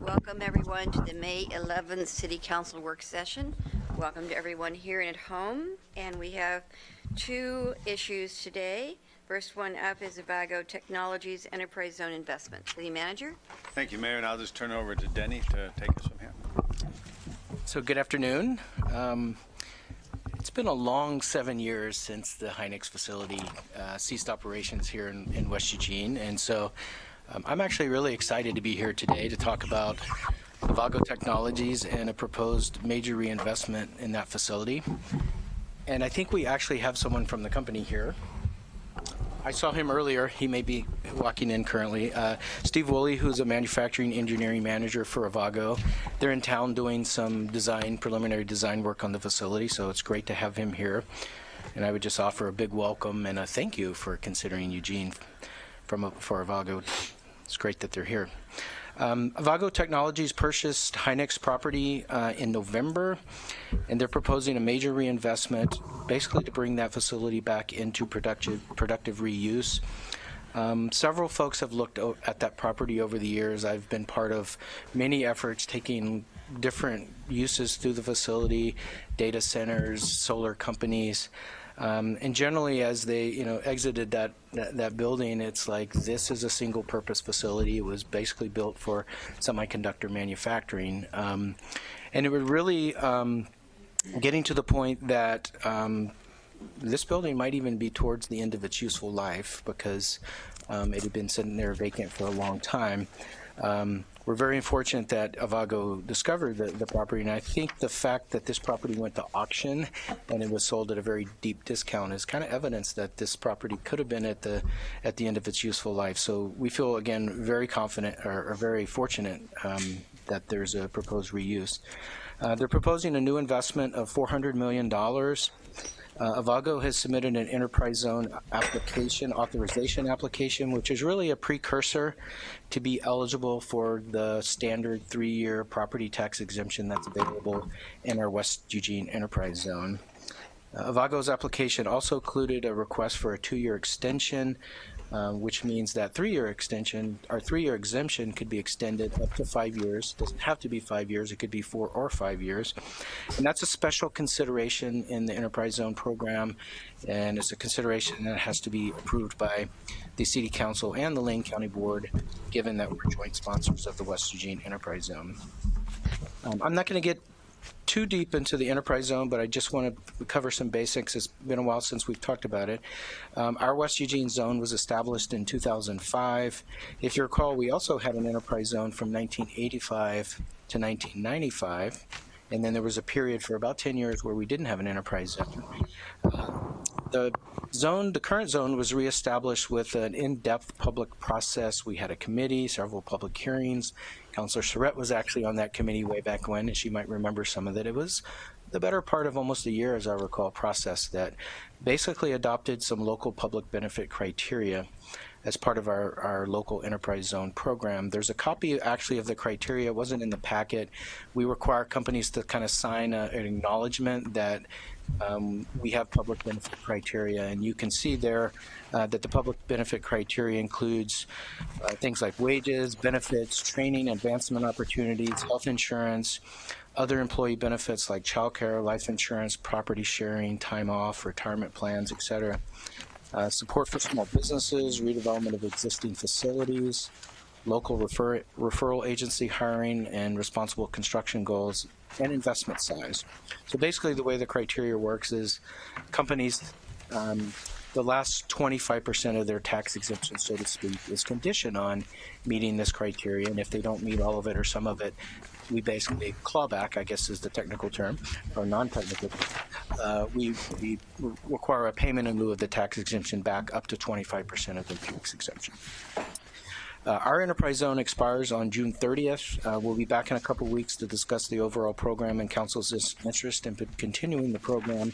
Welcome everyone to the May 11th City Council work session. Welcome to everyone here and at home. And we have two issues today. First one up is Avago Technologies Enterprise Zone Investment. City Manager. Thank you, Mayor, and I'll just turn it over to Denny to take us from here. So good afternoon. It's been a long 7 years since the Hynix facility ceased operations here in West Eugene, and so I'm actually really excited to be here today to talk about Avago Technologies and a proposed major reinvestment in that facility. And I think we actually have someone from the company here. I saw him earlier. He may be walking in currently. Steve Woolley, who's a manufacturing engineering manager for Avago. They're in town doing some preliminary design work on the facility, so it's great to have him here. And I would just offer a big welcome and a thank you for considering Eugene for Avago. It's great that they're here. Avago Technologies purchased Hynix property in November, and they're proposing a major reinvestment, basically to bring that facility back into productive reuse. Several folks have looked at that property over the years. I've been part of many efforts taking different uses through the facility, data centers, solar companies. And generally, as they exited that building, it's like this is a single-purpose facility. It was basically built for semiconductor manufacturing, and it was really getting to the point that this building might even be towards the end of its useful life because it had been sitting there vacant for a long time. We're very fortunate that Avago discovered the property, and I think the fact that this property went to auction and it was sold at a very deep discount is kind of evidence that this property could have been at the end of its useful life. So we feel, again, very confident or very fortunate that there's a proposed reuse. They're proposing a new investment of $400 million. Avago has submitted an enterprise zone authorization application, which is really a precursor to be eligible for the standard 3-year property tax exemption that's available in our West Eugene enterprise zone. Avago's application also included a request for a 2-year extension, which means that 3-year exemption could be extended up to 5 years. It doesn't have to be 5 years. It could be 4 or 5 years. And that's a special consideration in the Enterprise Zone program, and it's a consideration that has to be approved by the City Council and the Lane County Board, given that we're joint sponsors of the West Eugene Enterprise Zone. I'm not going to get too deep into the enterprise zone, but I just want to cover some basics. It's been a while since we've talked about it. Our West Eugene zone was established in 2005. If you recall, we also had an enterprise zone from 1985 to 1995, and then there was a period for about 10 years where we didn't have an enterprise zone. The current zone was reestablished with an in-depth public process. We had a committee, several public hearings. Councilor Surratt was actually on that committee way back when, and she might remember some of it. It was the better part of almost a year, as I recall, process that basically adopted some local public benefit criteria as part of our local enterprise zone program. There's a copy actually of the criteria. It wasn't in the packet. We require companies to kind of sign an acknowledgement that we have public benefit criteria, and you can see there that the public benefit criteria includes things like wages, benefits, training, advancement opportunities, health insurance, other employee benefits like childcare, life insurance, property sharing, time off, retirement plans, etc. Support for small businesses, redevelopment of existing facilities, local referral agency hiring, and responsible construction goals, and investment size. So basically the way the criteria works is companies, the last 25% of their tax exemption, so to speak, is conditioned on meeting this criteria, and if they don't meet all of it or some of it, we basically claw back, I guess is the technical term, or non-technical term. We require a payment in lieu of the tax exemption back up to 25% of the tax exemption. Our enterprise zone expires on June 30th. We'll be back in a couple weeks to discuss the overall program and council's interest in continuing the program.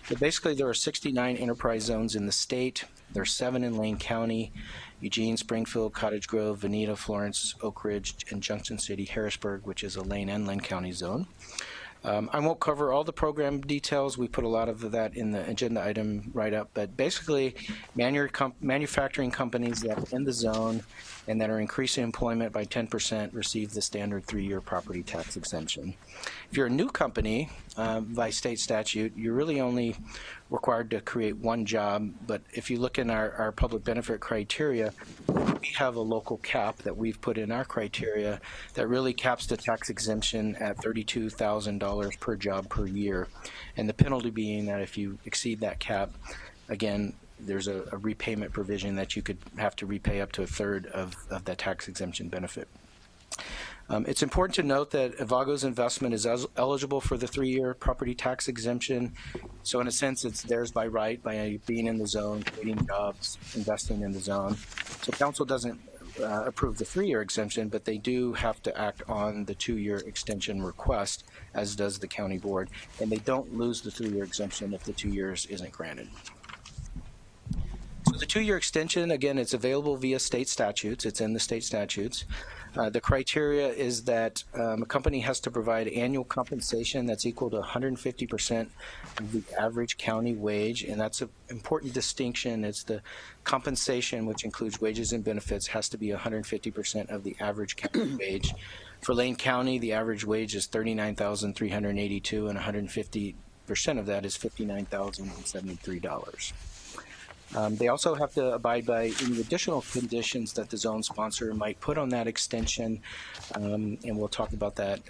But basically, there are 69 enterprise zones in the state. There are 7 in Lane County: Eugene, Springfield, Cottage Grove, Veneta, Florence, Oak Ridge, and Junction City, Harrisburg, which is a Lane and Lane County zone. I won't cover all the program details. We put a lot of that in the agenda item write-up, but basically manufacturing companies that are in the zone and that are increasing employment by 10% receive the standard 3-year property tax exemption. If you're a new company, by state statute, you're really only required to create one job, but if you look in our public benefit criteria, we have a local cap that we've put in our criteria that really caps the tax exemption at $32,000 per job per year. And the penalty being that if you exceed that cap, again, there's a repayment provision that you could have to repay up to a third of that tax exemption benefit. It's important to note that Avago's investment is eligible for the 3-year property tax exemption. So in a sense, it's theirs by right, by being in the zone, creating jobs, investing in the zone. So council doesn't approve the 3-year exemption, but they do have to act on the 2-year extension request, as does the county board. And they don't lose the 3-year exemption if the 2 years isn't granted. So the 2-year extension, again, it's available via state statutes. It's in the state statutes. The criteria is that a company has to provide annual compensation that's equal to 150% of the average county wage, and that's an important distinction. It's the compensation, which includes wages and benefits, has to be 150% of the average county wage. For Lane County, the average wage is $39,382, and 150% of that is $59,073. They also have to abide by any additional conditions that the zone sponsor might put on that extension, and we'll talk about that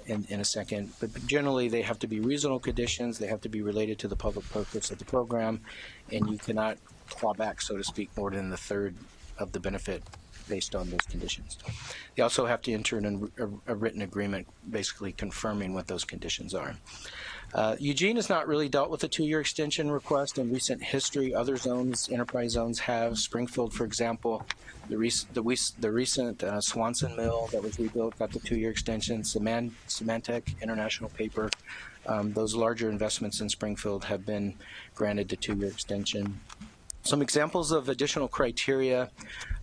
in a second. But generally, they have to be reasonable conditions. They have to be related to the public purpose of the program, and you cannot claw back, so to speak, more than the third of the benefit based on those conditions. They also have to enter in a written agreement basically confirming what those conditions are. Eugene has not really dealt with a 2-year extension request in recent history. Other zones, enterprise zones, have. Springfield, for example, the recent Swanson Mill that was rebuilt got the 2-year extension. Symantec, International Paper, those larger investments in Springfield have been granted the 2-year extension. Some examples of additional criteria.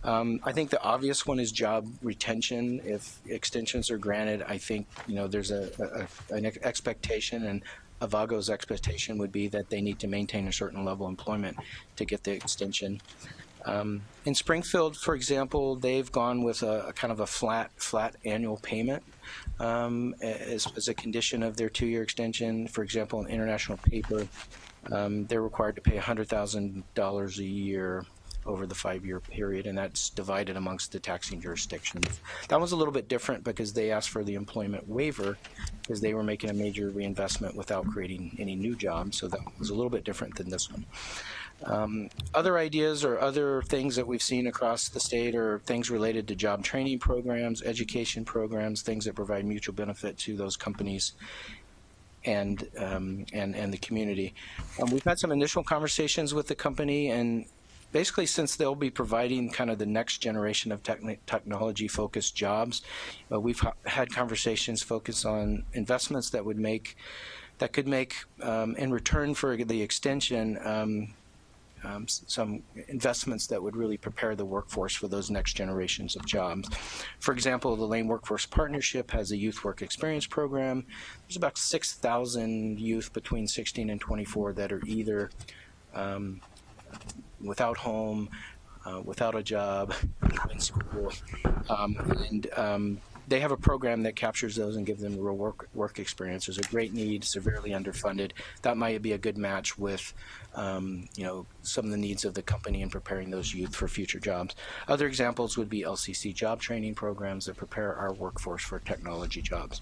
I think the obvious one is job retention. If extensions are granted, I think there's an expectation, and Avago's expectation would be that they need to maintain a certain level of employment to get the extension. In Springfield, for example, they've gone with a kind of a flat annual payment as a condition of their 2-year extension. For example, in International Paper, they're required to pay $100,000 a year over the 5-year period, and that's divided amongst the taxing jurisdictions. That was a little bit different because they asked for the employment waiver because they were making a major reinvestment without creating any new jobs, so that was a little bit different than this one. Other ideas or other things that we've seen across the state are things related to job training programs, education programs, things that provide mutual benefit to those companies and the community. We've had some initial conversations with the company, and basically, since they'll be providing kind of the next generation of technology-focused jobs, we've had conversations focused on investments that could make in return for the extension some investments that would really prepare the workforce for those next generations of jobs. For example, the Lane Workforce Partnership has a youth work experience program. There's about 6,000 youth between 16 and 24 that are either without home, without a job, in school, and they have a program that captures those and gives them real work experience. There's a great need, severely underfunded. That might be a good match with, some of the needs of the company in preparing those youth for future jobs. Other examples would be LCC job training programs that prepare our workforce for technology jobs.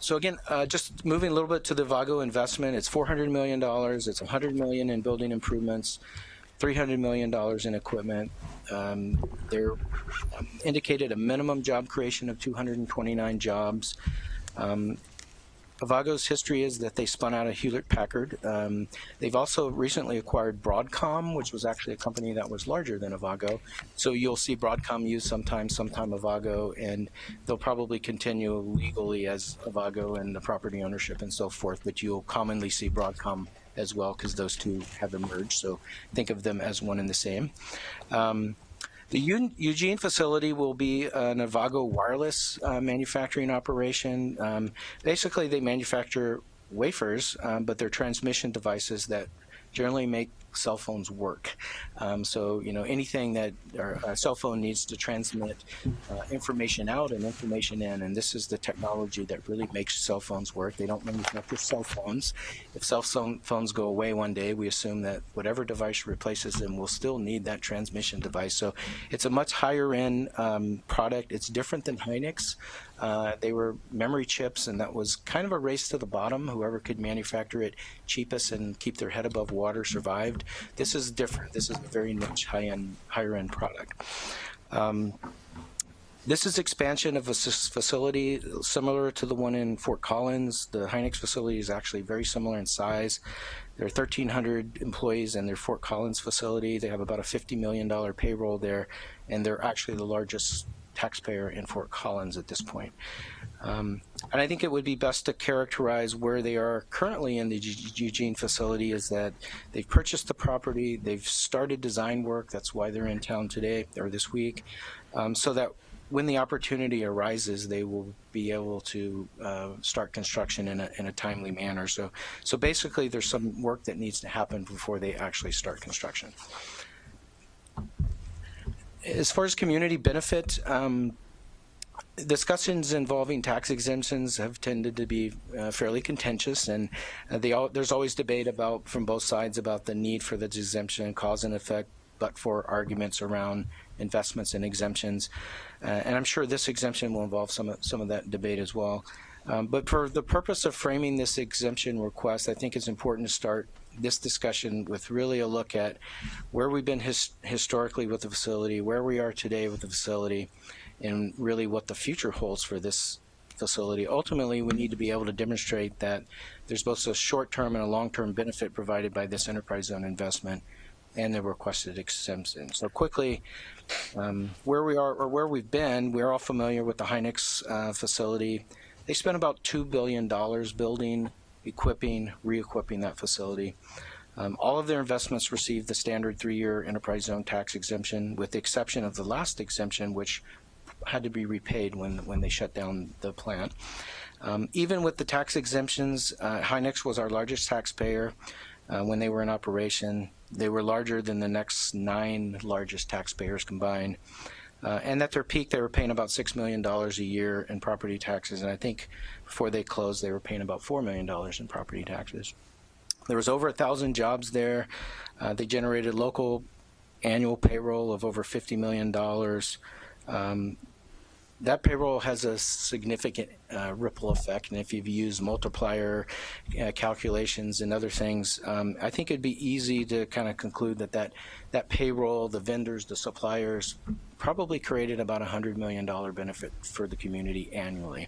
So again, just moving a little bit to the Avago investment, it's $400 million. It's $100 million in building improvements, $300 million in equipment. They're indicated a minimum job creation of 229 jobs. Avago's history is that they spun out of Hewlett-Packard. They've also recently acquired Broadcom, which was actually a company that was larger than Avago. So you'll see Broadcom used sometime Avago, and they'll probably continue legally as Avago and the property ownership and so forth, but you'll commonly see Broadcom as well because those two have emerged. So think of them as one and the same. The Eugene facility will be an Avago wireless manufacturing operation. Basically, they manufacture wafers, but they're transmission devices that generally make cell phones work. So, anything that a cell phone needs to transmit information out and information in, and this is the technology that really makes cell phones work. They don't manufacture cell phones. If cell phones go away one day, we assume that whatever device replaces them will still need that transmission device. So it's a much higher end product. It's different than Hynix. They were memory chips, and that was kind of a race to the bottom. Whoever could manufacture it cheapest and keep their head above water survived. This is different. This is a very much higher end product. This is expansion of a facility similar to the one in Fort Collins. The Hynix facility is actually very similar in size. There are 1,300 employees in their Fort Collins facility. They have about a $50 million payroll there, and they're actually the largest taxpayer in Fort Collins at this point. And I think it would be best to characterize where they are currently in the Eugene facility is that they've purchased the property, they've started design work, that's why they're in town today or this week, so that when the opportunity arises, they will be able to start construction in a timely manner. So basically there's some work that needs to happen before they actually start construction. As far as community benefit, discussions involving tax exemptions have tended to be fairly contentious, and there's always debate from both sides about the need for the exemption, cause and effect, but for arguments around investments and exemptions. And I'm sure this exemption will involve some of that debate as well. But for the purpose of framing this exemption request, I think it's important to start this discussion with really a look at where we've been historically with the facility, where we are today with the facility, and really what the future holds for this facility. Ultimately, we need to be able to demonstrate that there's both a short-term and a long-term benefit provided by this enterprise zone investment and the requested exemption. So quickly, where we are or where we've been, we're all familiar with the Hynix facility. They spent about $2 billion building, equipping, re-equipping that facility. All of their investments received the standard 3-year enterprise zone tax exemption, with the exception of the last exemption, which had to be repaid when they shut down the plant. Even with the tax exemptions, Hynix was our largest taxpayer when they were in operation. They were larger than the next 9 largest taxpayers combined. And at their peak, they were paying about $6 million a year in property taxes. And I think before they closed, they were paying about $4 million in property taxes. There was over 1,000 jobs there. They generated local annual payroll of over $50 million. That payroll has a significant ripple effect, and if you've used multiplier calculations and other things, I think it'd be easy to kind of conclude that payroll, the vendors, the suppliers, probably created about $100 million benefit for the community annually.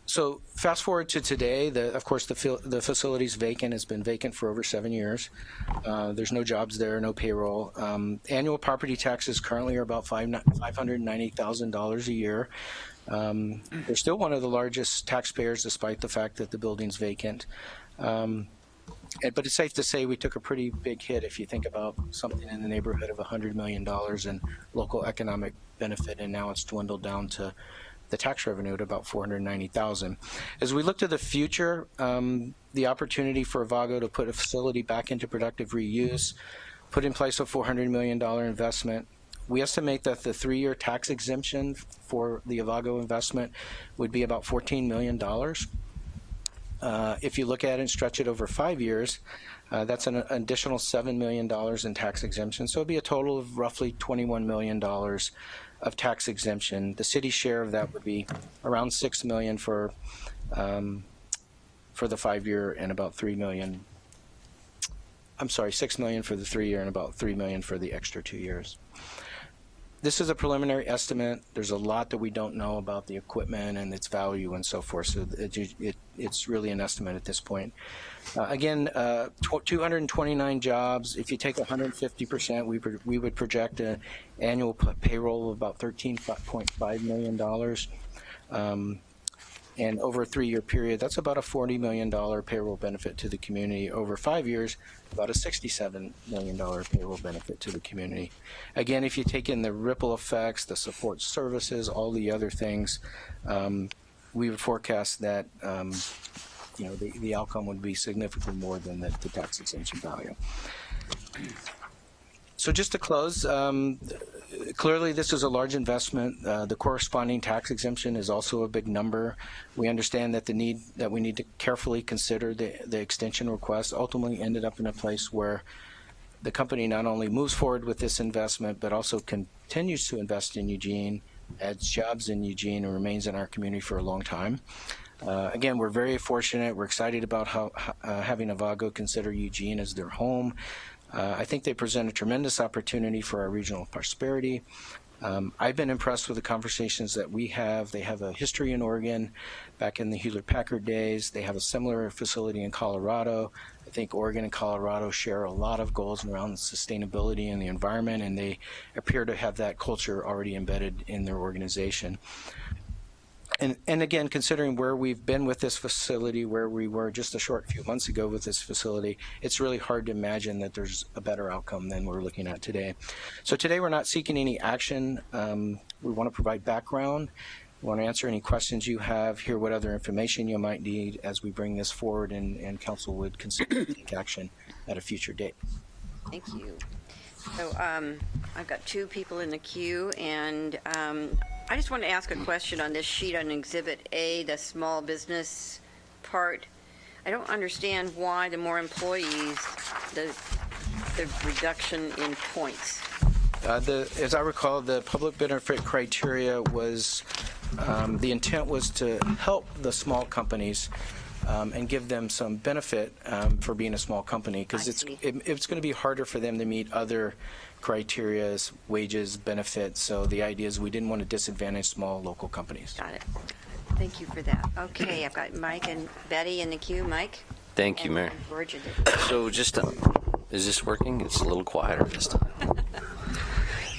So fast forward to today, of course, the facility's vacant. Has been vacant for over 7 years. There's no jobs there, no payroll. Annual property taxes currently are about $590,000 a year. They're still one of the largest taxpayers despite the fact that the building's vacant. But it's safe to say we took a pretty big hit if you think about something in the neighborhood of $100 million in local economic benefit, and now it's dwindled down to the tax revenue at about $490,000. As we look to the future, the opportunity for Avago to put a facility back into productive reuse, put in place a $400 million investment. We estimate that the 3-year tax exemption for the Avago investment would be about $14 million. If you look at it and stretch it over 5 years, that's an additional $7 million in tax exemption. So it'd be a total of roughly $21 million of tax exemption. The city's share of that would be around $6 million for the 5-year and about $3 million. I'm sorry, $6 million for the 3-year and about $3 million for the extra 2 years. This is a preliminary estimate. There's a lot that we don't know about the equipment and its value and so forth, so it's really an estimate at this point. Again, 229 jobs. If you take 150%, we would project an annual payroll of about $13.5 million. And over a 3-year period, that's about a $40 million payroll benefit to the community. Over 5 years, about a $67 million payroll benefit to the community. Again, if you take in the ripple effects, the support services, all the other things, we would forecast that the outcome would be significantly more than the tax exemption value. So just to close, clearly this is a large investment. The corresponding tax exemption is also a big number. We understand that we need to carefully consider the extension request ultimately ended up in a place where the company not only moves forward with this investment, but also continues to invest in Eugene, adds jobs in Eugene, and remains in our community for a long time. Again, we're very fortunate. We're excited about having Avago consider Eugene as their home. I think they present a tremendous opportunity for our regional prosperity. I've been impressed with the conversations that we have. They have a history in Oregon back in the Hewlett-Packard days. They have a similar facility in Colorado. I think Oregon and Colorado share a lot of goals around sustainability and the environment, and they appear to have that culture already embedded in their organization. And again, considering where we've been with this facility, where we were just a short few months ago with this facility, it's really hard to imagine that there's a better outcome than we're looking at today. So today we're not seeking any action. We want to provide background. We want to answer any questions you have, hear what other information you might need as we bring this forward, and council would consider take action at a future date. Thank you. So I've got 2 people in the queue, and I just want to ask a question on this sheet on Exhibit A, the small business part. I don't understand why the more employees, the reduction in points. As I recall, the public benefit criteria was, the intent was to help the small companies and give them some benefit for being a small company, because it's going to be harder for them to meet other criteria, wages, benefits. So the idea is we didn't want to disadvantage small local companies. Got it. Thank you for that. Okay, I've got Mike and Betty in the queue. Mike? Thank you, Mayor. So just is this working? It's a little quieter this time.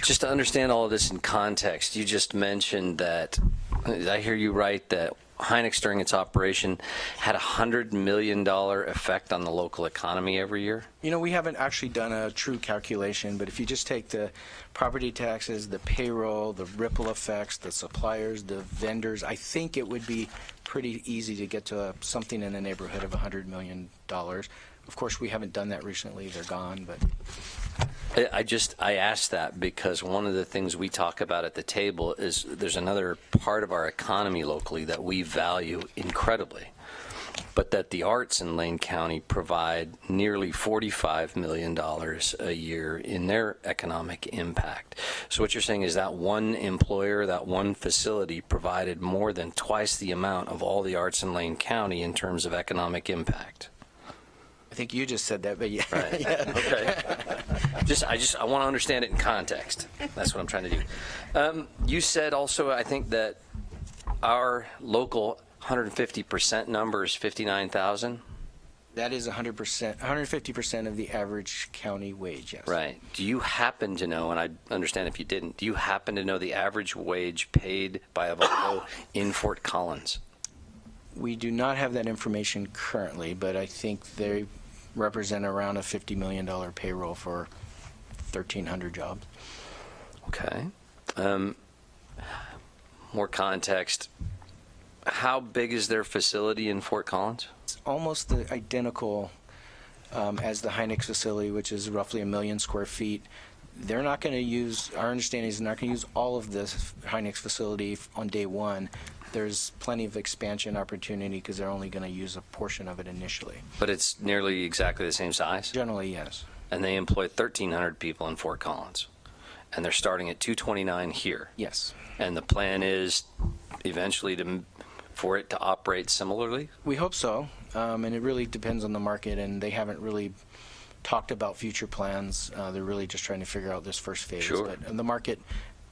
Just to understand all of this in context, you just mentioned that, I hear you right, that Hynix during its operation had a $100 million effect on the local economy every year? We haven't actually done a true calculation, but if you just take the property taxes, the payroll, the ripple effects, the suppliers, the vendors, I think it would be pretty easy to get to something in the neighborhood of $100 million. Of course, we haven't done that recently. They're gone, but... I asked that because one of the things we talk about at the table is there's another part of our economy locally that we value incredibly, but that the arts in Lane County provide nearly $45 million a year in their economic impact. So what you're saying is that one employer, that one facility provided more than twice the amount of all the arts in Lane County in terms of economic impact. I think you just said that, but yeah. Right. Yeah. Okay. I want to understand it in context. That's what I'm trying to do. You said also, I think, that our local 150% number is 59,000. That is 100%, 150% of the average county wage, yes. Right. Do you happen to know, and I understand if you didn't, do you happen to know the average wage paid by Avago in Fort Collins? We do not have that information currently, but I think they represent around a $50 million payroll for 1,300 jobs. Okay. More context. How big is their facility in Fort Collins? It's almost identical as the Hynix facility, which is roughly 1 million square feet. They're not going to use, our understanding is they're not going to use all of this Hynix facility on day one. There's plenty of expansion opportunity because they're only going to use a portion of it initially. But it's nearly exactly the same size? Generally, yes. And they employ 1,300 people in Fort Collins. And they're starting at 229 here. Yes. And the plan is eventually for it to operate similarly? We hope so. And it really depends on the market, and they haven't really talked about future plans. They're really just trying to figure out this first phase. Sure. But the market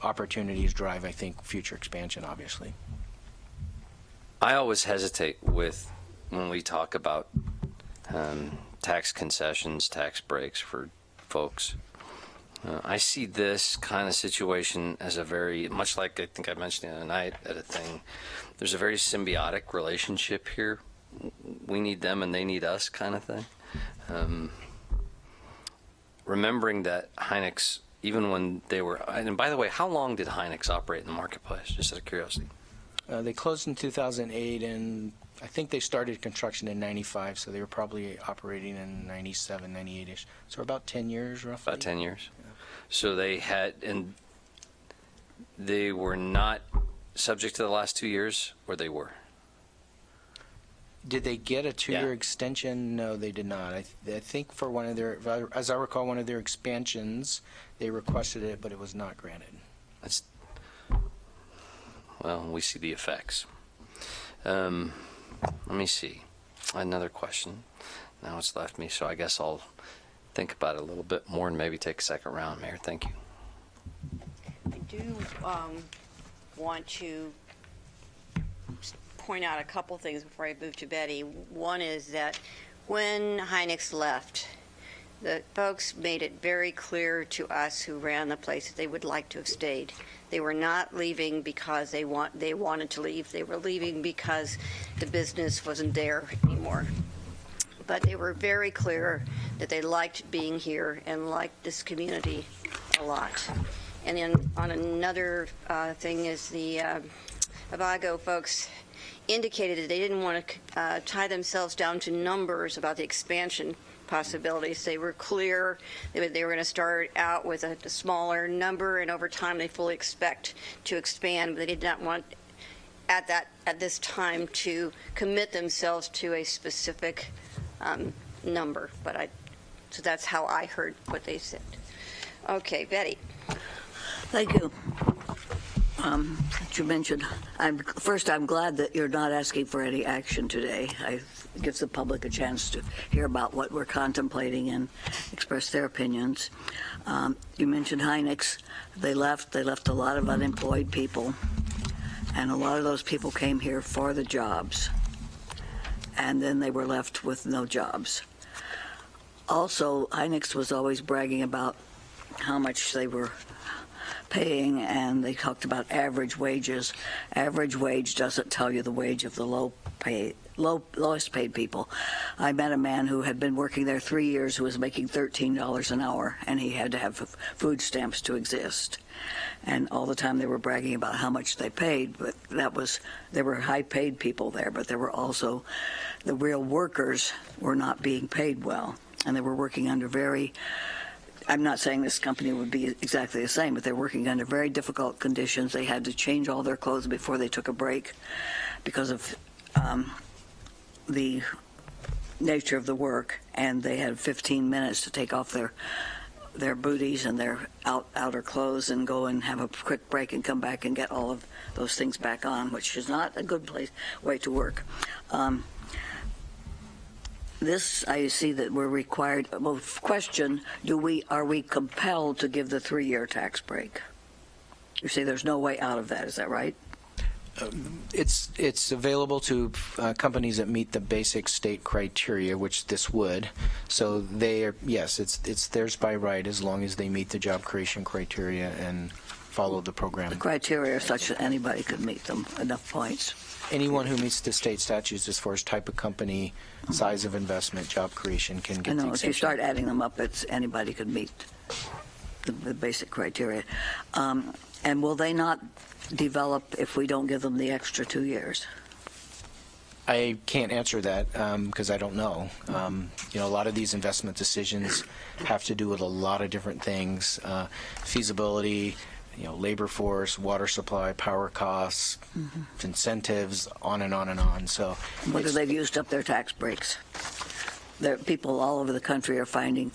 opportunities drive, I think, future expansion, obviously. I always hesitate when we talk about tax concessions, tax breaks for folks. I see this kind of situation as a very, much like I think I mentioned the other night at a thing, there's a very symbiotic relationship here. We need them and they need us kind of thing. Remembering that Hynix, even when they were, and by the way, how long did Hynix operate in the marketplace, just out of curiosity? They closed in 2008, and I think they started construction in 95, so they were probably operating in 97, 98-ish. So about 10 years, roughly. About 10 years. So they had, and they were not subject to the last 2 years, or they were? Did they get a two-year Yeah. extension? No, they did not. I think for one of their, as I recall, one of their expansions, they requested it, but it was not granted. That's, well, we see the effects. Let me see. Another question. Now it's left me, so I guess I'll think about it a little bit more and maybe take a second round, Mayor. Thank you. I do want to point out a couple things before I move to Betty. One is that when Hynix left, the folks made it very clear to us who ran the place that they would like to have stayed. They were not leaving because they wanted to leave. They were leaving because the business wasn't there anymore. But they were very clear that they liked being here and liked this community a lot. And then on another thing is the Avago folks indicated that they didn't want to tie themselves down to numbers about the expansion possibilities. They were clear that they were going to start out with a smaller number, and over time they fully expect to expand, but they did not want at this time to commit themselves to a specific number. So that's how I heard what they said. Okay, Betty. Thank you. That you mentioned, I'm glad that you're not asking for any action today. It gives the public a chance to hear about what we're contemplating and express their opinions. You mentioned Hynix. They left a lot of unemployed people, and a lot of those people came here for the jobs, and then they were left with no jobs. Also, Hynix was always bragging about how much they were paying, and they talked about average wages. Average wage doesn't tell you the wage of the lowest paid people. I met a man who had been working there 3 years who was making $13 an hour, and he had to have food stamps to exist. And all the time they were bragging about how much they paid, but there were high paid people there, but there were also the real workers were not being paid well, and they were working under I'm not saying this company would be exactly the same, but they're working under very difficult conditions. They had to change all their clothes before they took a break because of the nature of the work, and they had 15 minutes to take off their booties and their outer clothes and go and have a quick break and come back and get all of those things back on, which is not a good way to work. This, I see that we're required. Well, question: are we compelled to give the 3-year tax break? You say there's no way out of that. Is that right? It's available to companies that meet the basic state criteria, which this would. So they are, yes, it's theirs by right as long as they meet the job creation criteria and follow the program. The criteria are such that anybody could meet them, enough points. Anyone who meets the state statutes as far as type of company, size of investment, job creation can get the I know, if you exemption. start adding them up, anybody could meet the basic criteria. And will they not develop if we don't give them the extra 2 years? I can't answer that because I don't know. A lot of these investment decisions have to do with a lot of different things, feasibility, labor force, water supply, power costs, incentives, on and on and on. So, Whether they've used up their tax breaks. People all over the country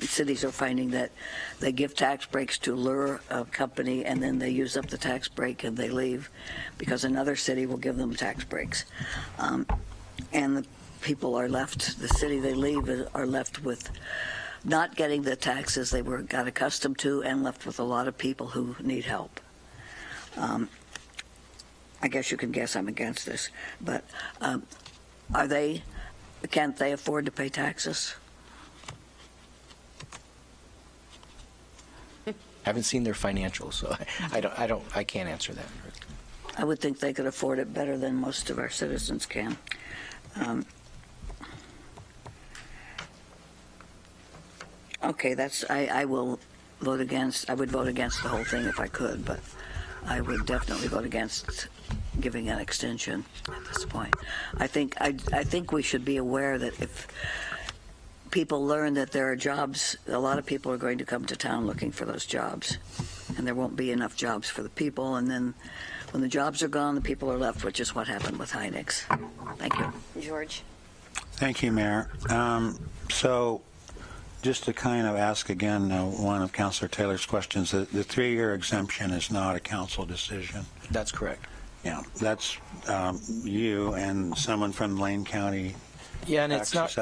cities are finding that they give tax breaks to lure a company, and then they use up the tax break and they leave because another city will give them tax breaks. And the people are left, the city they leave are left with not getting the taxes they got accustomed to, and left with a lot of people who need help. I guess you can guess I'm against this, but can't they afford to pay taxes? Haven't seen their financials, so I can't answer that. I would think they could afford it better than most of our citizens can. Okay, I will vote against. I would vote against the whole thing if I could, but I would definitely vote against giving an extension at this point. I think we should be aware that if people learn that there are jobs, a lot of people are going to come to town looking for those jobs, and there won't be enough jobs for the people, and then when the jobs are gone, the people are left, which is what happened with Hynix. Thank you. George? Thank you, Mayor. So just to kind of ask again one of Councilor Taylor's questions, the 3-year exemption is not a council decision. That's correct. Yeah, that's you and someone from Lane County. Yeah, and Tax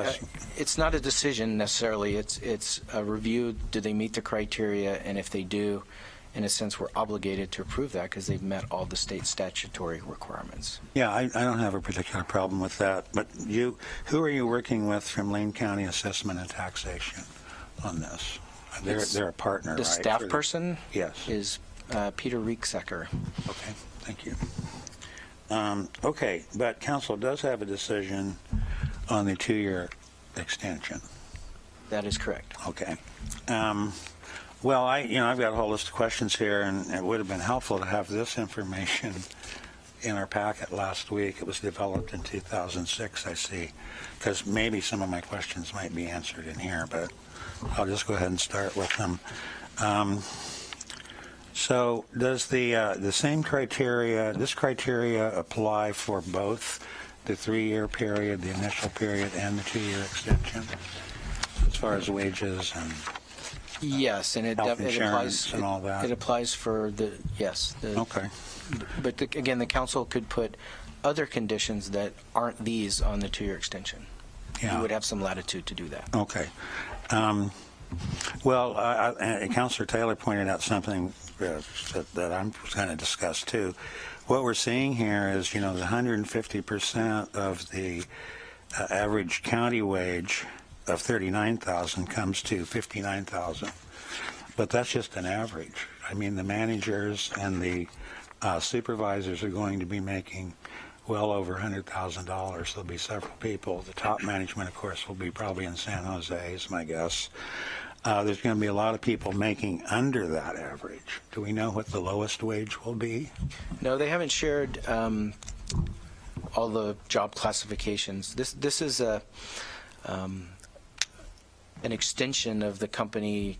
it's not a decision necessarily. It's a review. Do they meet the criteria? And if they do, in a sense, we're obligated to approve that because they've met all the state statutory requirements. Yeah, I don't have a particular problem with that. But who are you working with from Lane County Assessment and Taxation on this? They're a partner, The right? staff person Yes. is Peter Rieksecker. Okay, thank you. Okay, but council does have a decision on the 2-year extension. That is correct. Okay. Well, I've got a whole list of questions here, and it would have been helpful to have this information in our packet last week. It was developed in 2006, I see, because maybe some of my questions might be answered in here, but I'll just go ahead and start with them. So does the same criteria, this criteria apply for both the 3-year period, the initial period, and the 2-year extension, as far as wages and Yes, and it health applies insurance and all that? It applies for Okay. But again, the council could put other conditions that aren't these on the 2-year extension. Yeah. You would have some latitude to do that. Okay. Well, Councilor Taylor pointed out something that I'm going to discuss too. What we're seeing here is, the 150% of the average county wage of $39,000 comes to $59,000, but that's just an average. I mean, the managers and the supervisors are going to be making well over $100,000. There'll be several people. The top management, of course, will be probably in San Jose, is my guess. There's going to be a lot of people making under that average. Do we know what the lowest wage will be? No, they haven't shared all the job classifications. This is an extension of the company.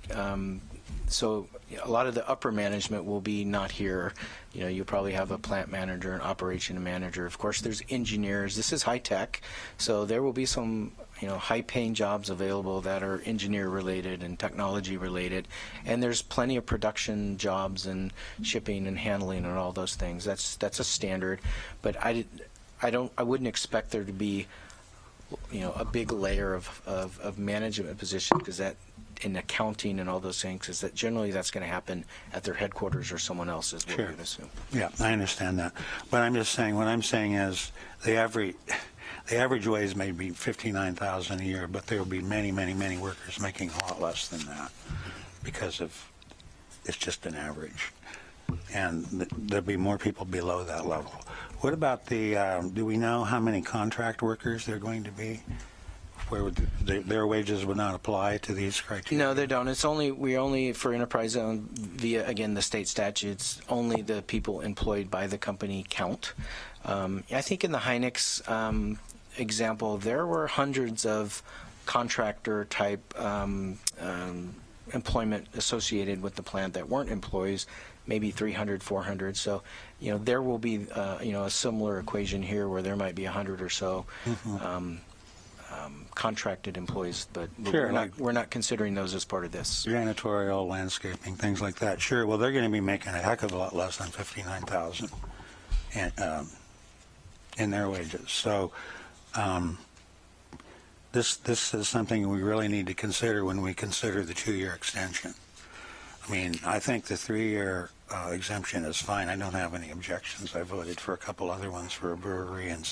So a lot of the upper management will be not here. You probably have a plant manager, an operation manager. Of course, there's engineers. This is high tech, so there will be some high-paying jobs available that are engineer-related and technology-related, and there's plenty of production jobs and shipping and handling and all those things. That's a standard, but I wouldn't expect there to be a big layer of management position, because that in accounting and all those things, is that generally that's going to happen at their headquarters or someone else, is what we would assume. Yeah, I understand that. But I'm just saying, what I'm saying is the average wage may be $59,000 a year, but there will be many, many, many workers making a lot less than that because it's just an average. And there'll be more people below that level. What about do we know how many contract workers there are going to be? Where their wages would not apply to these criteria? No, they don't. We only for enterprise zone via, again, the state statutes, only the people employed by the company count. I think in the Hynix example, there were hundreds of contractor type employment associated with the plant that weren't employees, maybe 300, 400. So, there will be, a similar equation here where there might be 100 or so contracted employees, but Sure, we're not considering those as part of this. Janitorial, landscaping, things like that. Sure. Well, they're going to be making a heck of a lot less than $59,000 in their wages. So, this is something we really need to consider when we consider the 2-year extension. I mean, I think the 3-year exemption is fine. I don't have any objections. I voted for a couple other ones for a brewery and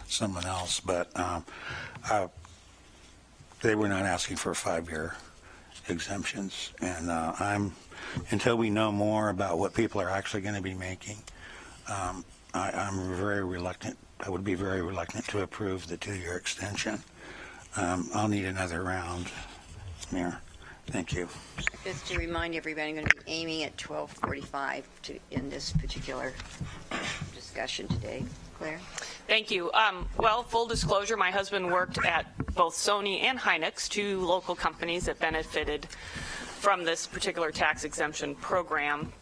someone else, but they were not asking for a 5-year exemptions. And until we know more about what people are actually going to be making, I'm very reluctant. I would be very reluctant to approve the 2-year extension. I'll need another round, Mayor. Thank you. Just to remind everybody, I'm going to be aiming at 12:45 to end this particular discussion today. Claire? Thank you. Well, full disclosure, my husband worked at both Sony and Hynix, two local companies that benefited from this particular tax exemption program.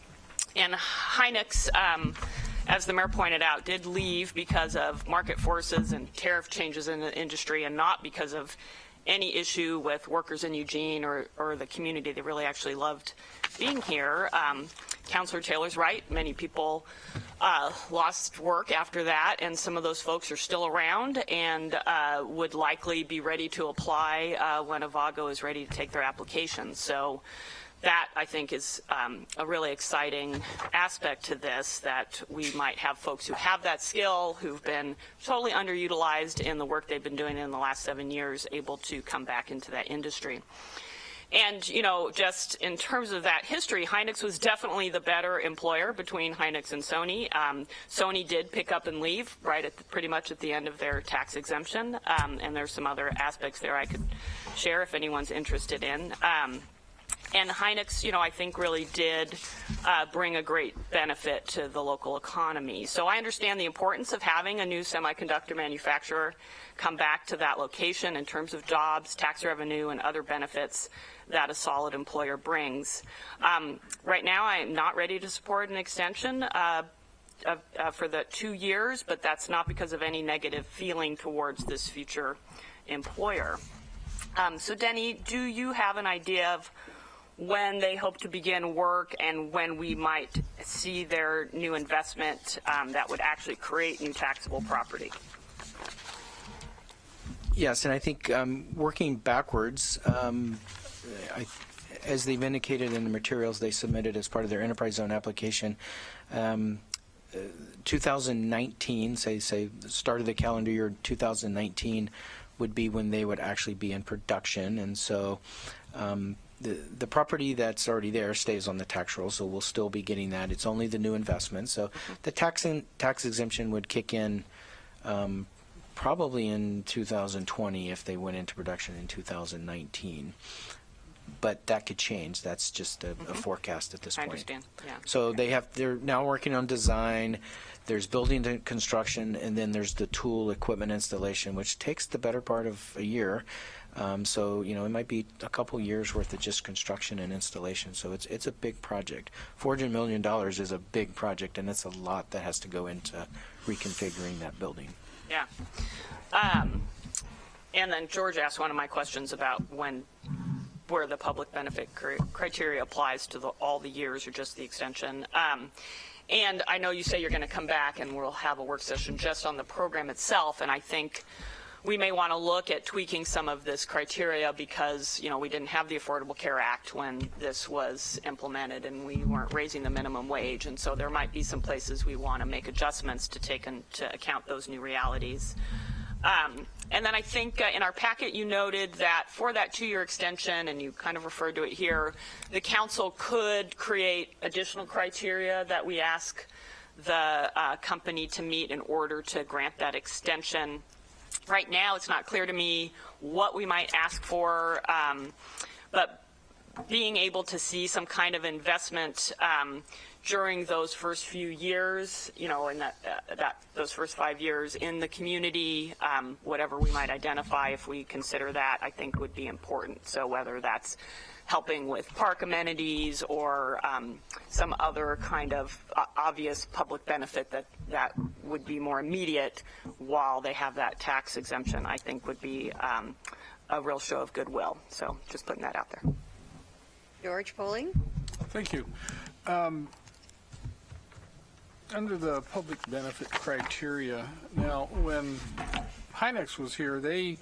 And Hynix, as the mayor pointed out, did leave because of market forces and tariff changes in the industry, and not because of any issue with workers in Eugene or the community. They really actually loved being here. Councilor Taylor's right. Many people lost work after that, and some of those folks are still around and would likely be ready to apply when Avago is ready to take their application. So that, I think, is a really exciting aspect to this, that we might have folks who have that skill, who've been totally underutilized in the work they've been doing in the last 7 years, able to come back into that industry. And, you know, just in terms of that history, Hynix was definitely the better employer between Hynix and Sony. Sony did pick up and leave right at pretty much at the end of their tax exemption, and there's some other aspects there I could share if anyone's interested in. And Hynix, you know, I think really did bring a great benefit to the local economy. So I understand the importance of having a new semiconductor manufacturer come back to that location in terms of jobs, tax revenue, and other benefits that a solid employer brings. Right now, I am not ready to support an extension for the 2 years, but that's not because of any negative feeling towards this future employer. So Denny, do you have an idea of when they hope to begin work and when we might see their new investment that would actually create new taxable property? Yes, and I think working backwards, as they've indicated in the materials they submitted as part of their enterprise zone application, 2019, say the start of the calendar year 2019 would be when they would actually be in production. And so the property that's already there stays on the tax roll, so we'll still be getting that. It's only the new investment. So the tax exemption would kick in probably in 2020 if they went into production in 2019. But that could change. That's just a forecast at this point. I understand, yeah. So they're now working on design, there's building and construction, and then there's the tool equipment installation, which takes the better part of a year. So, you know, it might be a couple years worth of just construction and installation. So it's a big project. $400 million is a big project, and it's a lot that has to go into reconfiguring that building. Yeah. And then George asked one of my questions about where the public benefit criteria applies to all the years or just the extension. And I know you say you're going to come back and we'll have a work session just on the program itself, and I think we may want to look at tweaking some of this criteria because, you know, we didn't have the Affordable Care Act when this was implemented, and we weren't raising the minimum wage, and so there might be some places we want to make adjustments to take into account those new realities. And then I think in our packet you noted that for that 2-year extension, and you kind of referred to it here, the council could create additional criteria that we ask the company to meet in order to grant that extension. Right now, it's not clear to me what we might ask for, but being able to see some kind of investment during those first few years, you know, in those first 5 years in the community, whatever we might identify, if we consider that, I think would be important. So whether that's helping with park amenities or some other kind of obvious public benefit that would be more immediate while they have that tax exemption, I think would be a real show of goodwill. So just putting that out there. George Poling? Thank you. Under the public benefit criteria, now when Hynix was here, they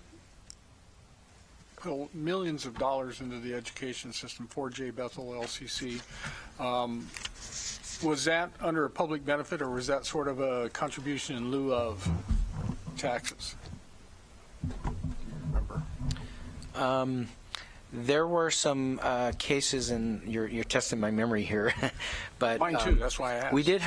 put millions of dollars into the education system for J. Bethel LCC. Was that under a public benefit, or was that sort of a contribution in lieu of taxes? Remember? There were some cases, and you're testing my memory here, but Mine too, that's why I asked. we did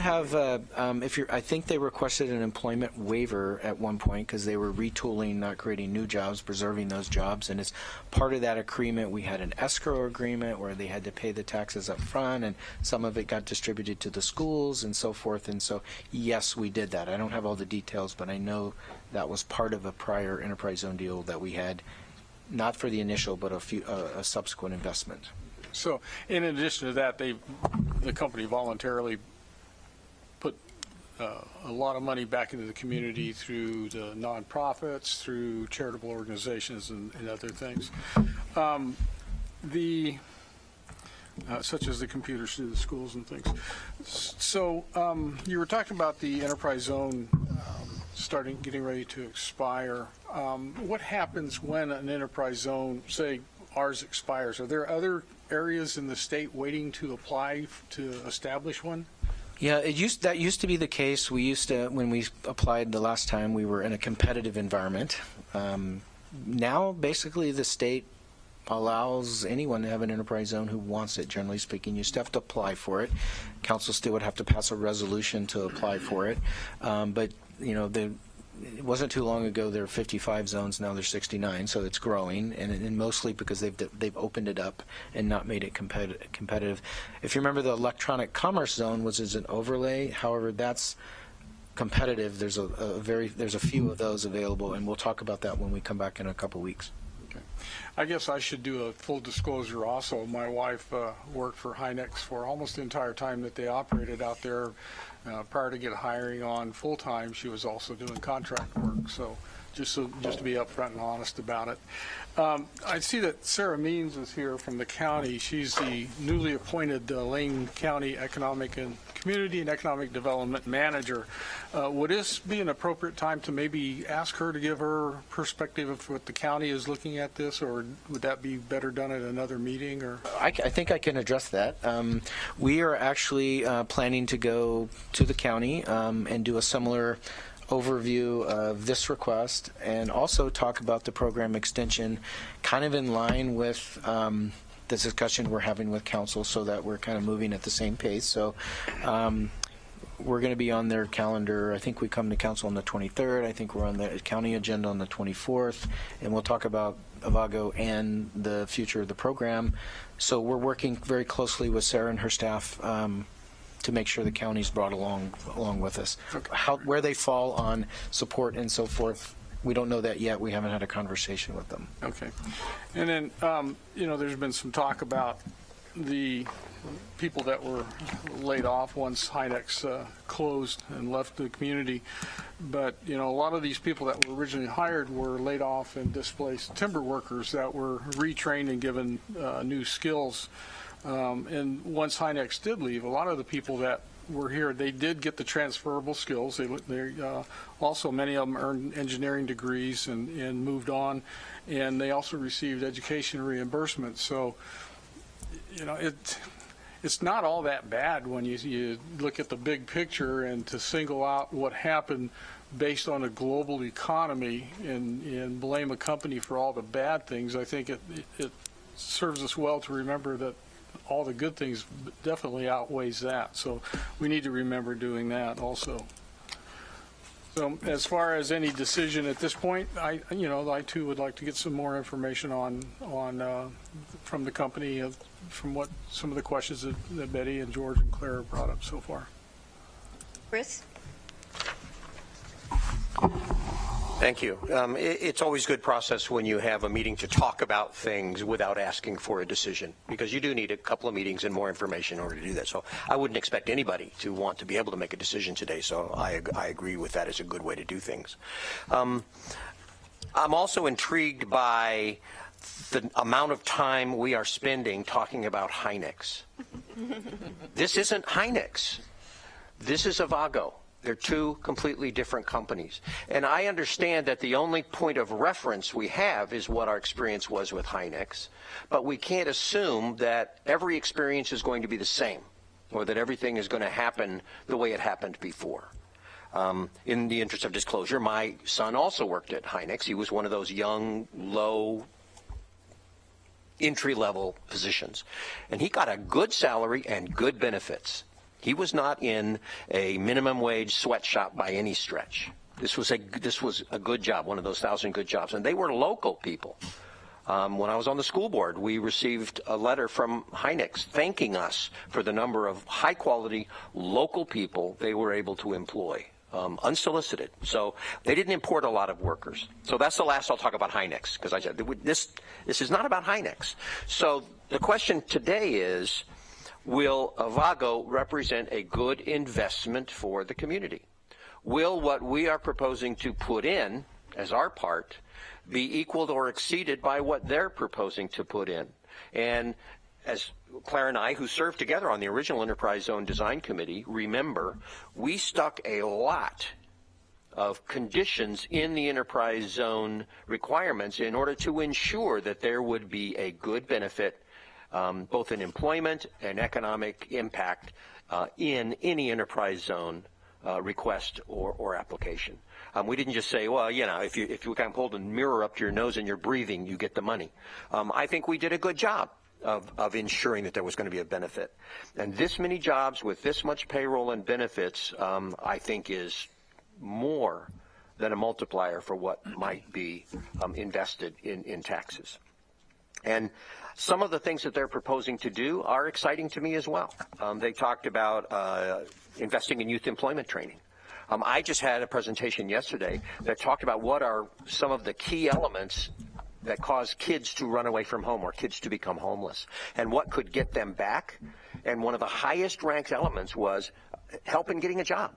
have I think they requested an employment waiver at one point because they were retooling, not creating new jobs, preserving those jobs, and as part of that agreement, we had an escrow agreement where they had to pay the taxes up front, and some of it got distributed to the schools and so forth, and so yes, we did that. I don't have all the details, but I know that was part of a prior enterprise zone deal that we had. Not for the initial, but a subsequent investment. So in addition to that, the company voluntarily put a lot of money back into the community through the nonprofits, through charitable organizations and other things. Such as the computers to the schools and things. So you were talking about the enterprise zone getting ready to expire. What happens when an enterprise zone, say ours, expires? Are there other areas in the state waiting to apply to establish one? Yeah, that used to be the case. We used to, when we applied the last time, we were in a competitive environment. Now, basically, the state allows anyone to have an enterprise zone who wants it, generally speaking. You still have to apply for it. Council still would have to pass a resolution to apply for it. But, you know, it wasn't too long ago there were 55 zones, now there's 69, so it's growing, and mostly because they've opened it up and not made it competitive. If you remember, the electronic commerce zone was as an overlay. However, that's competitive. There's a few of those available, and we'll talk about that when we come back in a couple weeks. Okay. I guess I should do a full disclosure also. My wife worked for Hynex for almost the entire time that they operated out there. Prior to get hiring on full-time, she was also doing contract work. So just to be upfront and honest about it. I see that Sarah Means is here from the county. She's the newly appointed Lane County Economic and Community and Economic Development Manager. Would this be an appropriate time to maybe ask her to give her perspective of what the county is looking at this, or would that be better done at another meeting? Or I think I can address that. We are actually planning to go to the county and do a similar overview of this request and also talk about the program extension kind of in line with the discussion we're having with council so that we're kind of moving at the same pace. So we're going to be on their calendar. I think we come to council on the 23rd. I think we're on the county agenda on the 24th, and we'll talk about Avago and the future of the program. So we're working very closely with Sarah and her staff to make sure the county's brought along with us. Where they fall on support and so forth, we don't know that yet. We haven't had a conversation with them. Okay. And then, there's been some talk about the people that were laid off once Hynex closed and left the community. But, a lot of these people that were originally hired were laid off and displaced timber workers that were retrained and given new skills. And once Hynex did leave, a lot of the people that were here, they did get the transferable skills. They also, many of them earned engineering degrees and moved on, and they also received education reimbursement. So, it's not all that bad when you look at the big picture, and to single out what happened based on a global economy and blame a company for all the bad things. I think it serves us well to remember that all the good things definitely outweighs that. So we need to remember doing that also. So as far as any decision at this point, I too would like to get some more information on from the company from what some of the questions that Betty and George and Claire have brought up so far. Chris? Thank you. It's always good process when you have a meeting to talk about things without asking for a decision, because you do need a couple of meetings and more information in order to do that. So I wouldn't expect anybody to want to be able to make a decision today. So I agree with that as a good way to do things. I'm also intrigued by the amount of time we are spending talking about Hynex. This isn't Hynex. This is Avago. They're two completely different companies. And I understand that the only point of reference we have is what our experience was with Hynex, but we can't assume that every experience is going to be the same or that everything is going to happen the way it happened before. In the interest of disclosure, my son also worked at Hynex. He was one of those young, low entry-level positions. And he got a good salary and good benefits. He was not in a minimum wage sweatshop by any stretch. This was a good job, one of those 1,000 good jobs. And they were local people. When I was on the school board, we received a letter from Hynix thanking us for the number of high-quality local people they were able to employ, unsolicited. So they didn't import a lot of workers. So that's the last I'll talk about Hynix, because I said this is not about Hynix. So the question today is, will Avago represent a good investment for the community? Will what we are proposing to put in as our part be equaled or exceeded by what they're proposing to put in? And as Claire and I, who served together on the original Enterprise Zone Design Committee, remember, we stuck a lot of conditions in the Enterprise Zone requirements in order to ensure that there would be a good benefit, both in employment and economic impact in any Enterprise Zone request or application. We didn't just say, well, you know, if you kind of hold a mirror up to your nose and you're breathing, you get the money. I think we did a good job of ensuring that there was going to be a benefit. And this many jobs with this much payroll and benefits, I think is more than a multiplier for what might be invested in taxes. And some of the things that they're proposing to do are exciting to me as well. They talked about investing in youth employment training. I just had a presentation yesterday that talked about what are some of the key elements that cause kids to run away from home or kids to become homeless, and what could get them back. And one of the highest ranked elements was help in getting a job.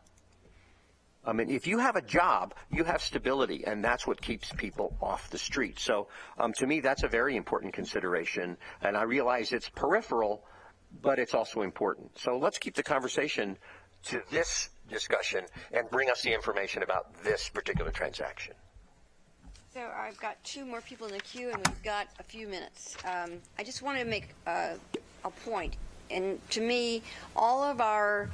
I mean, if you have a job, you have stability, and that's what keeps people off the street. So to me, that's a very important consideration, and I realize it's peripheral, but it's also important. So let's keep the conversation to this discussion and bring us the information about this particular transaction. So I've got two more people in the queue, and we've got a few minutes. I just want to make a point. And to me, all of our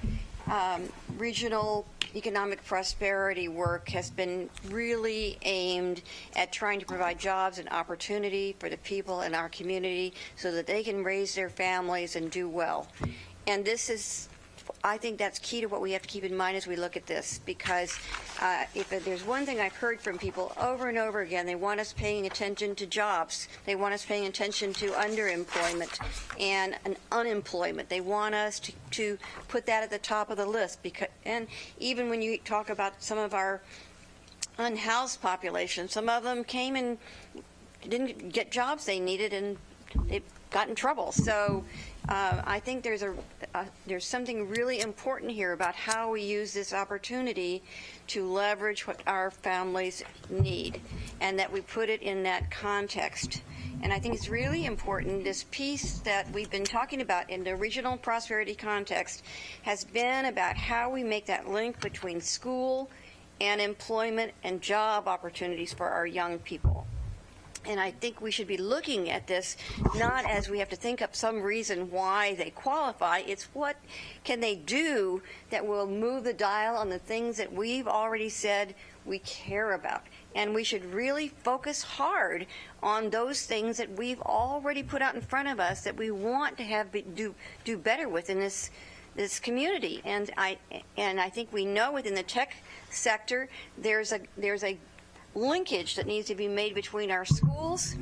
regional economic prosperity work has been really aimed at trying to provide jobs and opportunity for the people in our community so that they can raise their families and do well. And this is, I think that's key to what we have to keep in mind as we look at this, because if there's one thing I've heard from people over and over again, they want us paying attention to jobs. They want us paying attention to underemployment and unemployment. They want us to put that at the top of the list. And even when you talk about some of our unhoused population, some of them came and didn't get jobs they needed, and they got in trouble. So I think there's something really important here about how we use this opportunity to leverage what our families need, and that we put it in that context. And I think it's really important, this piece that we've been talking about in the regional prosperity context has been about how we make that link between school and employment and job opportunities for our young people. And I think we should be looking at this not as we have to think up some reason why they qualify. It's what can they do that will move the dial on the things that we've already said we care about. And we should really focus hard on those things that we've already put out in front of us that we want to have do better with in this community. And I think we know within the tech sector there's a linkage that needs to be made between our schools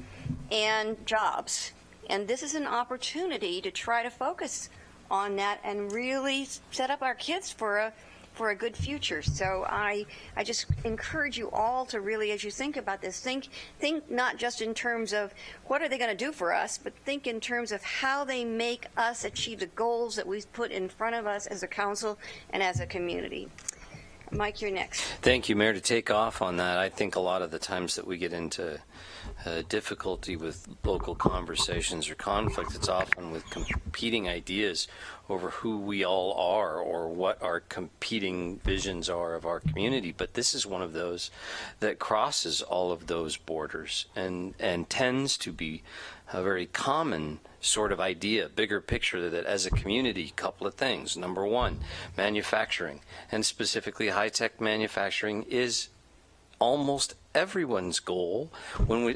and jobs. And this is an opportunity to try to focus on that and really set up our kids for a good future. So I just encourage you all to really, as you think about this, think not just in terms of what are they going to do for us, but think in terms of how they make us achieve the goals that we've put in front of us as a council and as a community. Mike, you're next. Thank you, Mayor. To take off on that, I think a lot of the times that we get into difficulty with local conversations or conflict, it's often with competing ideas over who we all are or what our competing visions are of our community. But this is one of those that crosses all of those borders and tends to be a very common sort of idea, bigger picture, that as a community, couple of things. Number one, manufacturing, and specifically high-tech manufacturing, is almost everyone's goal,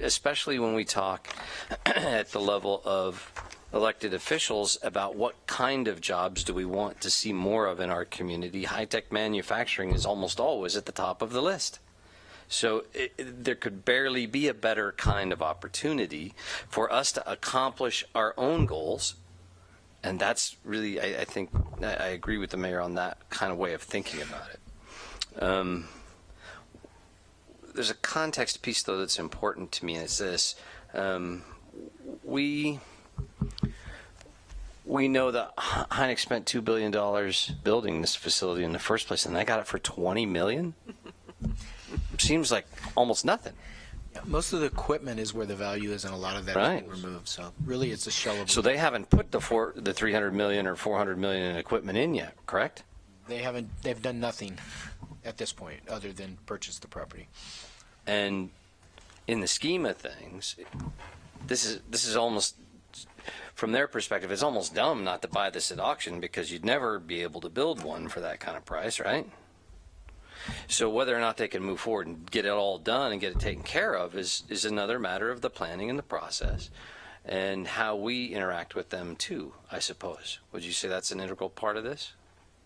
especially when we talk at the level of elected officials about what kind of jobs do we want to see more of in our community. High-tech manufacturing is almost always at the top of the list. So there could barely be a better kind of opportunity for us to accomplish our own goals. And that's really, I think, I agree with the mayor on that kind of way of thinking about it. There's a context piece, though, that's important to me, and it's this. We know that Hynix spent $2 billion building this facility in the first place, and they got it for $20 million? Seems like almost nothing. Yeah, most of the equipment is where the value is, and a lot of that has been removed. So really, it's a shell of. So they haven't put the $300 million or $400 million in equipment in yet, correct? They haven't. They've done nothing at this point other than purchase the property. And in the scheme of things, this is almost, from their perspective, it's almost dumb not to buy this at auction, because you'd never be able to build one for that kind of price, right? So whether or not they can move forward and get it all done and get it taken care of is another matter of the planning and the process and how we interact with them too, I suppose. Would you say that's an integral part of this?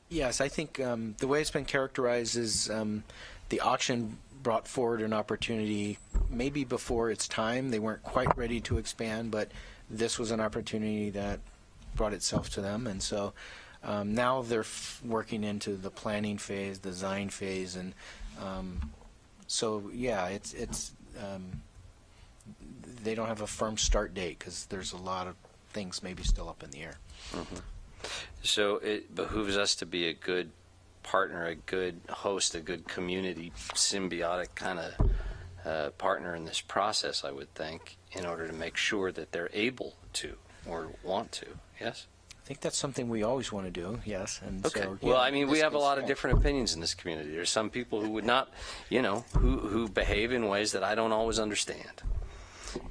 Yes, I think the way it's been characterized is the auction brought forward an opportunity maybe before its time. They weren't quite ready to expand, but this was an opportunity that brought itself to them. And so now they're working into the planning phase, design phase, and so yeah, it's they don't have a firm start date because there's a lot of things maybe still up in the air. Mm-hmm. So it behooves us to be a good partner, a good host, a good community symbiotic kind of partner in this process, I would think, in order to make sure that they're able to or want to. Yes? I think that's something we always want to do, yes. And okay. So, well, yeah, I mean, we have a lot of different opinions in this community. There's some people who would not, who behave in ways that I don't always understand.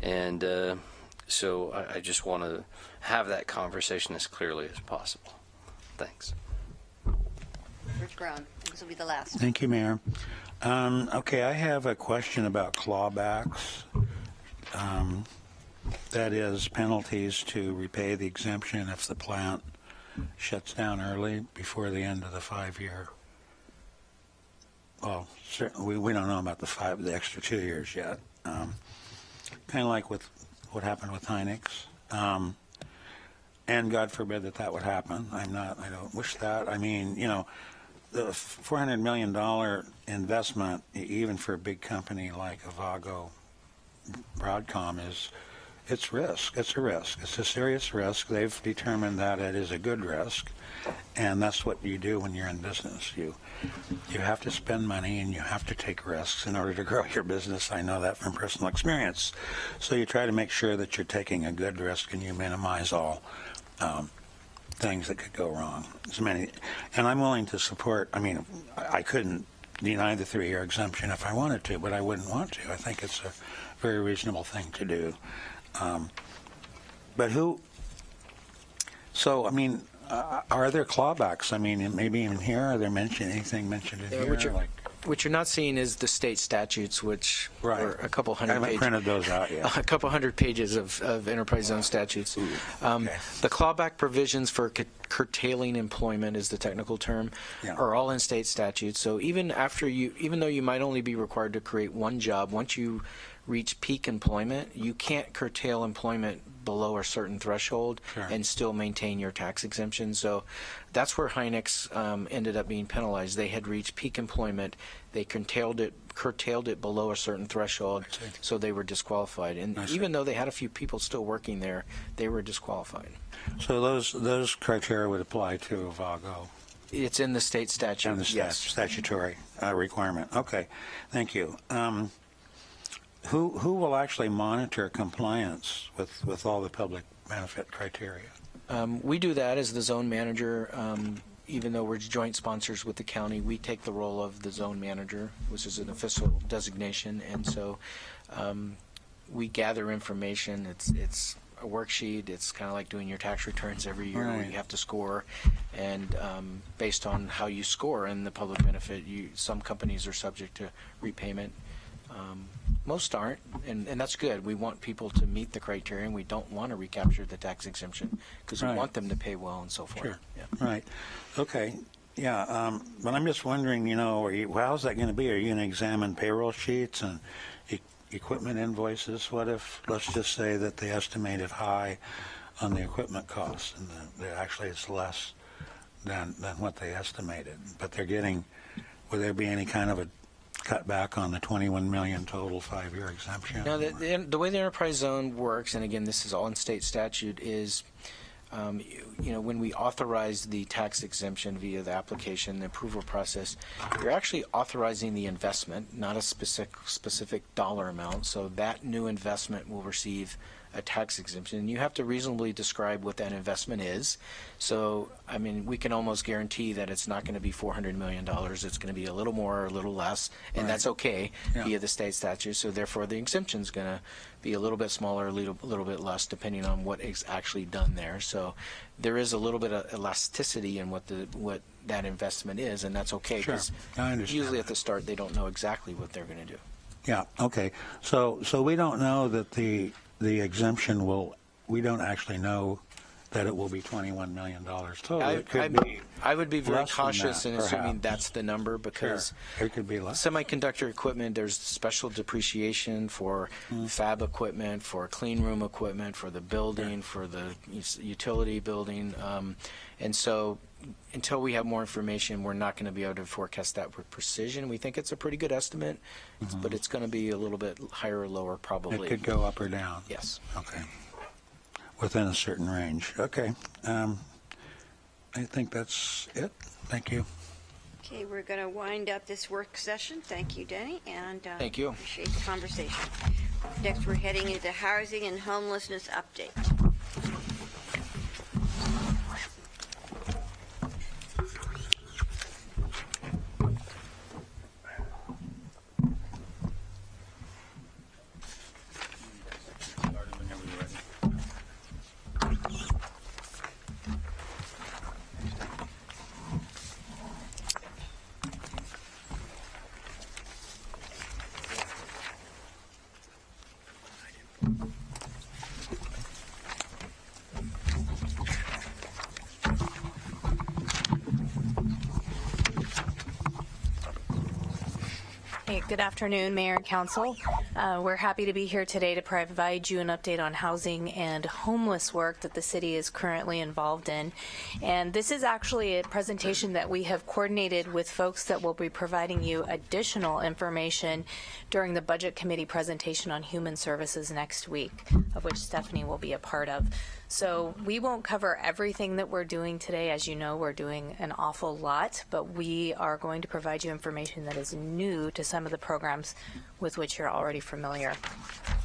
And so I just want to have that conversation as clearly as possible. Thanks. Rich Brown, this will be the last. Thank you, Mayor. Okay, I have a question about clawbacks. That is penalties to repay the exemption if the plant shuts down early before the end of the 5-year. Well, certainly we don't know about the extra 2 years yet. Kind of like with what happened with Hynix. And God forbid that would happen. I don't wish that. I mean, the $400 million investment, even for a big company like Avago Broadcom, it's risk. It's a risk. It's a serious risk. They've determined that it is a good risk, and that's what you do when you're in business. You have to spend money and you have to take risks in order to grow your business. I know that from personal experience. So you try to make sure that you're taking a good risk and you minimize all things that could go wrong. And I'm willing to support. I mean, I couldn't deny the 3-year exemption if I wanted to, but I wouldn't want to. I think it's a very reasonable thing to do. But so, I mean, are there clawbacks? I mean, maybe in here, are there anything mentioned in here? What you're not seeing is the state statutes, which are a couple hundred pages. I haven't printed those out yet. A couple hundred pages of enterprise zone statutes. Ooh, okay. The clawback provisions for curtailing employment is the technical term, are all in state statutes. So even though you might only be required to create one job, once you reach peak employment, you can't curtail employment below a certain threshold and still maintain your tax exemption. So that's where Hynix ended up being penalized. They had reached peak employment. They curtailed it below a certain threshold, so they were disqualified. And even though they had a few people still working there, they were disqualified. So those criteria would apply to Avago? It's in the state statute. And the statutory requirement. Okay, thank you. Who will actually monitor compliance with all the public benefit criteria? We do that as the zone manager. Even though we're joint sponsors with the county, we take the role of the zone manager, which is an official designation. And so we gather information. It's a worksheet. It's kind of like doing your tax returns every year where you have to score. And based on how you score in the public benefit, some companies are subject to repayment. Most aren't, and that's good. We want people to meet the criteria, and we don't want to recapture the tax exemption because we Right. want them to pay well and so forth. Sure. Yeah. Right. Okay. Yeah. But I'm just wondering, how's that going to be? Are you going to examine payroll sheets and equipment invoices? What if, let's just say that they estimated high on the equipment costs and actually it's less than what they estimated, but they're getting, will there be any kind of a cut back on the 21 million total 5-year exemption? Now, the way the enterprise zone works, and again, this is all in state statute, is when we authorize the tax exemption via the application, the approval process, you're actually authorizing the investment, not a specific dollar amount. So that new investment will receive a tax exemption. And you have to reasonably describe what that investment is. So, I mean, we can almost guarantee that it's not going to be $400 million. It's going to be a little more or a little less, and that's okay via the state statute. So therefore, the exemption is going to be a little bit smaller, a little bit less, depending on what is actually done there. So there is a little bit of elasticity in what that investment is, and that's okay. Sure. 'Cause I understand. usually at the start, they don't know exactly what they're going to do. Yeah, okay. So we don't know that the exemption we don't actually know that it will be $21 million total. It could be I would be very less than cautious that, in assuming perhaps. that's the number because Sure. It could be less. semiconductor equipment, there's special depreciation for fab equipment, for clean room equipment, for the building, for the utility building. And so until we have more information, we're not going to be able to forecast that with precision. We think it's a pretty good estimate, but it's going to be a little bit higher or lower probably. It could go up or down. Yes. Okay. Within a certain range. Okay. I think that's it. Thank you. Okay, we're going to wind up this work session. Thank you, Denny, and Thank you. appreciate the conversation. Next, we're heading into housing and homelessness update. Hey, good afternoon, Mayor and Council. We're happy to be here today to provide you an update on housing and homeless work that the city is currently involved in. And this is actually a presentation that we have coordinated with folks that will be providing you additional information during the Budget Committee presentation on human services next week, of which Stephanie will be a part of. So we won't cover everything that we're doing today. As you know, we're doing an awful lot, but we are going to provide you information that is new to some of the programs with which you're already familiar.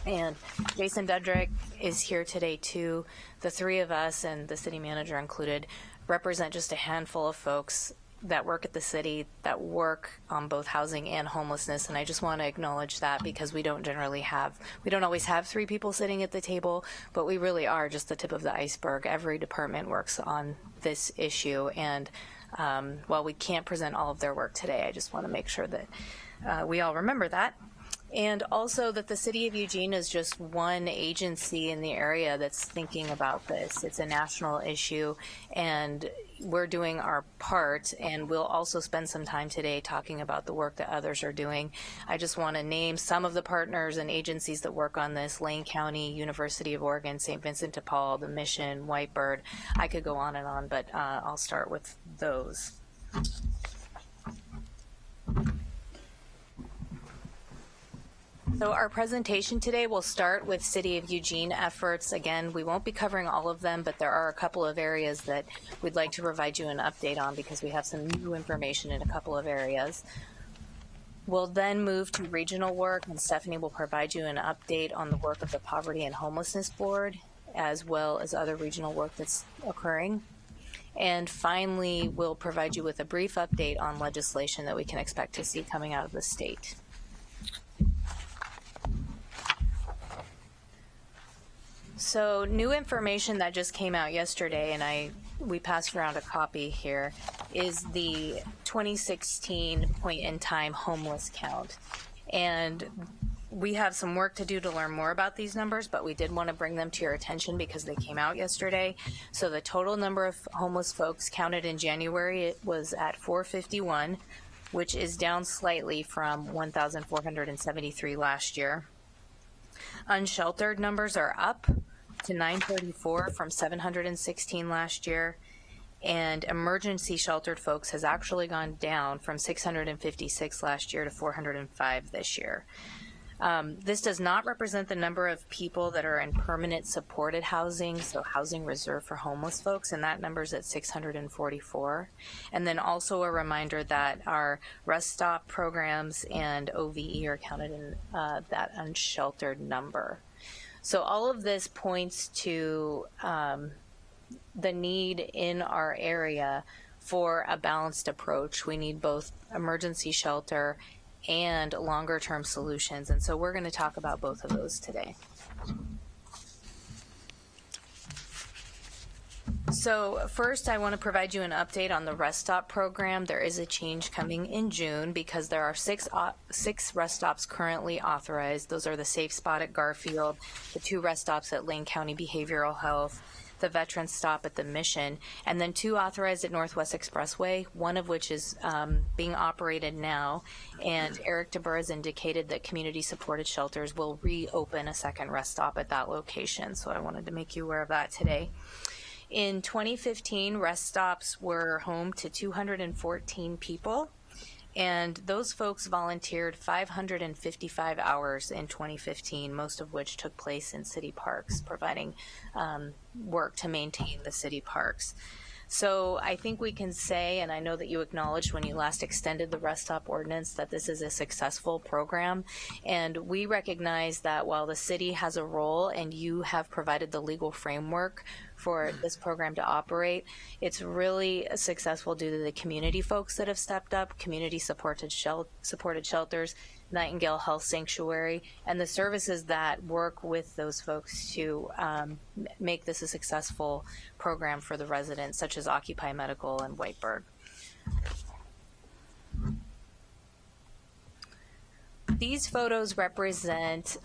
And Jason Dudrick is here today too. The three of us, and the city manager included, represent just a handful of folks that work at the city, that work on both housing and homelessness. And I just want to acknowledge that because we don't always have three people sitting at the table, but we really are just the tip of the iceberg. Every department works on this issue. And while we can't present all of their work today, I just want to make sure that we all remember that. And also that the City of Eugene is just one agency in the area that's thinking about this. It's a national issue, and we're doing our part, and we'll also spend some time today talking about the work that others are doing. I just want to name some of the partners and agencies that work on this: Lane County, University of Oregon, St. Vincent de Paul, the Mission, Whitebird. I could go on and on, but I'll start with those. So our presentation today will start with City of Eugene efforts. Again, we won't be covering all of them, but there are a couple of areas that we'd like to provide you an update on because we have some new information in a couple of areas. We'll then move to regional work, and Stephanie will provide you an update on the work of the Poverty and Homelessness Board, as well as other regional work that's occurring. And finally, we'll provide you with a brief update on legislation that we can expect to see coming out of the state. So new information that just came out yesterday, and we passed around a copy here, is the 2016 point in time homeless count. And we have some work to do to learn more about these numbers, but we did want to bring them to your attention because they came out yesterday. So the total number of homeless folks counted in January, it was at 451, which is down slightly from 1,473 last year. Unsheltered numbers are up to 934 from 716 last year. And emergency sheltered folks has actually gone down from 656 last year to 405 this year. This does not represent the number of people that are in permanent supported housing, so housing reserved for homeless folks, and that number's at 644. And then also a reminder that our rest stop programs and OVE are counted in that unsheltered number. So all of this points to the need in our area for a balanced approach. We need both emergency shelter and longer term solutions. And so we're going to talk about both of those today. So first, I want to provide you an update on the rest stop program. There is a change coming in June because there are six rest stops currently authorized. Those are the Safe Spot at Garfield, the 2 rest stops at Lane County Behavioral Health, the Veterans Stop at the Mission, and then 2 authorized at Northwest Expressway, one of which is being operated now. And Eric DeBurr has indicated that community supported shelters will reopen a second rest stop at that location. So I wanted to make you aware of that today. In 2015, rest stops were home to 214 people. And those folks volunteered 555 hours in 2015, most of which took place in city parks, providing work to maintain the city parks. So I think we can say, and I know that you acknowledged when you last extended the rest stop ordinance, that this is a successful program. And we recognize that while the city has a role and you have provided the legal framework for this program to operate, it's really successful due to the community folks that have stepped up, community supported shelters, Nightingale Health Sanctuary, and the services that work with those folks to make this a successful program for the residents, such as Occupy Medical and Whitebird. These photos represent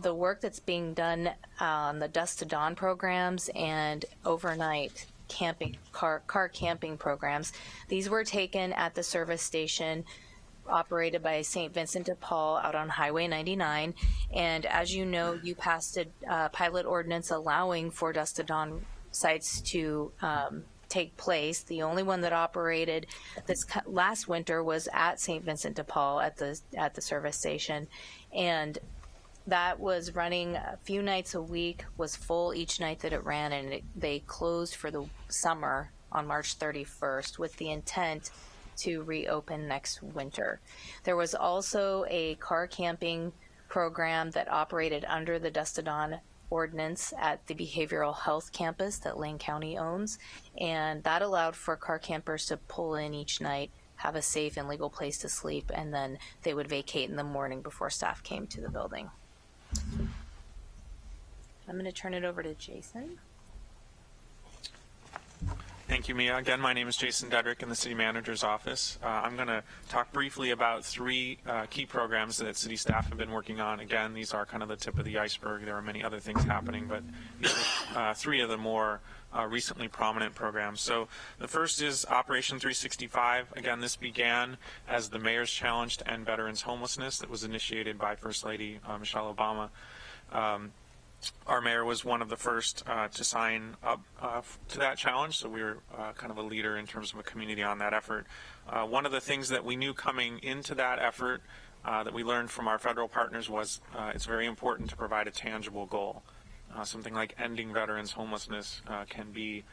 the work that's being done on the Dusk to Dawn programs and overnight camping, car camping programs. These were taken at the service station operated by St. Vincent de Paul out on Highway 99. And as you know, you passed a pilot ordinance allowing for Dusk to Dawn sites to take place. The only one that operated this last winter was at St. Vincent de Paul at the service station, and that was running a few nights a week, was full each night that it ran, and they closed for the summer on March 31st with the intent to reopen next winter. There was also a car camping program that operated under the Dusk to Dawn ordinance at the behavioral health campus that Lane County owns, and that allowed for car campers to pull in each night, have a safe and legal place to sleep, and then they would vacate in the morning before staff came to the building. I'm going to turn it over to Jason. Thank you, Mia. Again, my name is Jason Dedrick in the City Manager's Office. I'm going to talk briefly about 3 key programs that city staff have been working on. Again, these are kind of the tip of the iceberg. There are many other things happening, but these are 3 of the more recently prominent programs. So the first is Operation 365. Again, this began as the Mayor's Challenge to End Veterans Homelessness that was initiated by First Lady Michelle Obama. Our mayor was one of the first to sign up to that challenge, so we were kind of a leader in terms of a community on that effort. One of the things that we knew coming into that effort that we learned from our federal partners was it's very important to provide a tangible goal. Something like ending veterans homelessness can be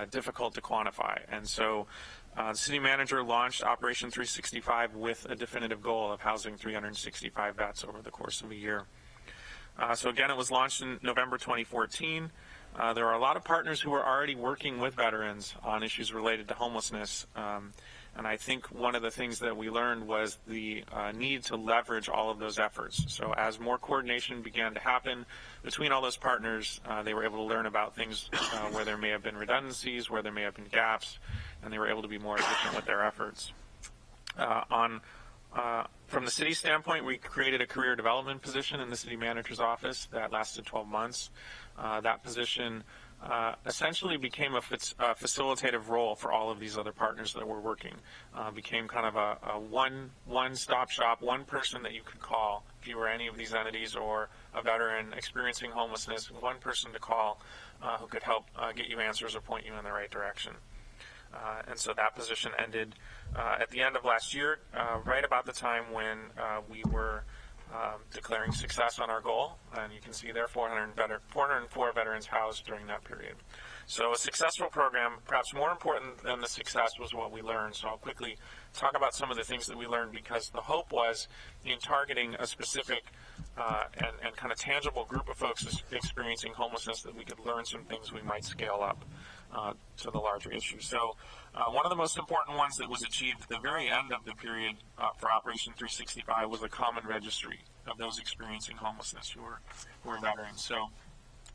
difficult to quantify, and so the city manager launched Operation 365 with a definitive goal of housing 365 vets over the course of a year. So again, it was launched in November 2014. There are a lot of partners who are already working with veterans on issues related to homelessness. And I think one of the things that we learned was the need to leverage all of those efforts. So as more coordination began to happen between all those partners, they were able to learn about things where there may have been redundancies, where there may have been gaps, and they were able to be more efficient with their efforts. On From the city standpoint, we created a career development position in the city manager's office that lasted 12 months. That position essentially became a facilitative role for all of these other partners that were working. Became kind of a one-stop shop, one person that you could call if you were any of these entities or a veteran experiencing homelessness, one person to call who could help get you answers or point you in the right direction. And so that position ended at the end of last year, right about the time when we were declaring success on our goal. And you can see there 404 veterans housed during that period. So a successful program, perhaps more important than the success was what we learned. So I'll quickly talk about some of the things that we learned, because the hope was in targeting a specific and kind of tangible group of folks experiencing homelessness that we could learn some things we might scale up to the larger issue. So one of the most important ones that was achieved at the very end of the period for Operation 365 was a common registry of those experiencing homelessness who are veterans. So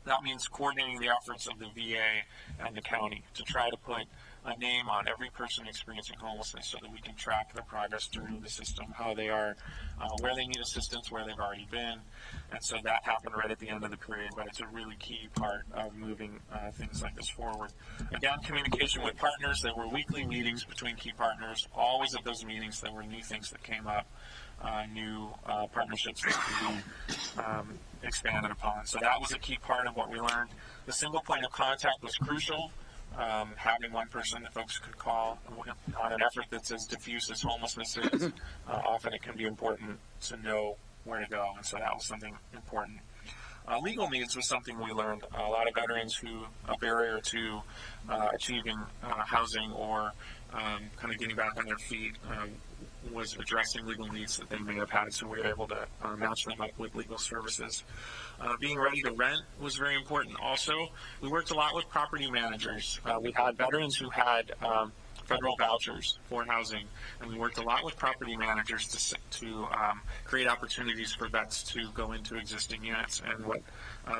that means coordinating the efforts of the VA and the county to try to put a name on every person experiencing homelessness so that we can track their progress through the system, how they are, where they need assistance, where they've already been. And so that happened right at the end of the period, but it's a really key part of moving things like this forward. Again, communication with partners. There were weekly meetings between key partners. Always at those meetings, there were new things that came up, new partnerships that could be expanded upon. So that was a key part of what we learned. The single point of contact was crucial. Having one person that folks could call on an effort that's as diffuse as homelessness is, often it can be important to know where to go, and so that was something important. Legal needs was something we learned. A lot of veterans who a barrier to achieving housing or kind of getting back on their feet was addressing legal needs that they may have had, so we were able to match them up with legal services. Being ready to rent was very important also. We worked a lot with property managers. We had veterans who had federal vouchers for housing, and we worked a lot with property managers to create opportunities for vets to go into existing units. And what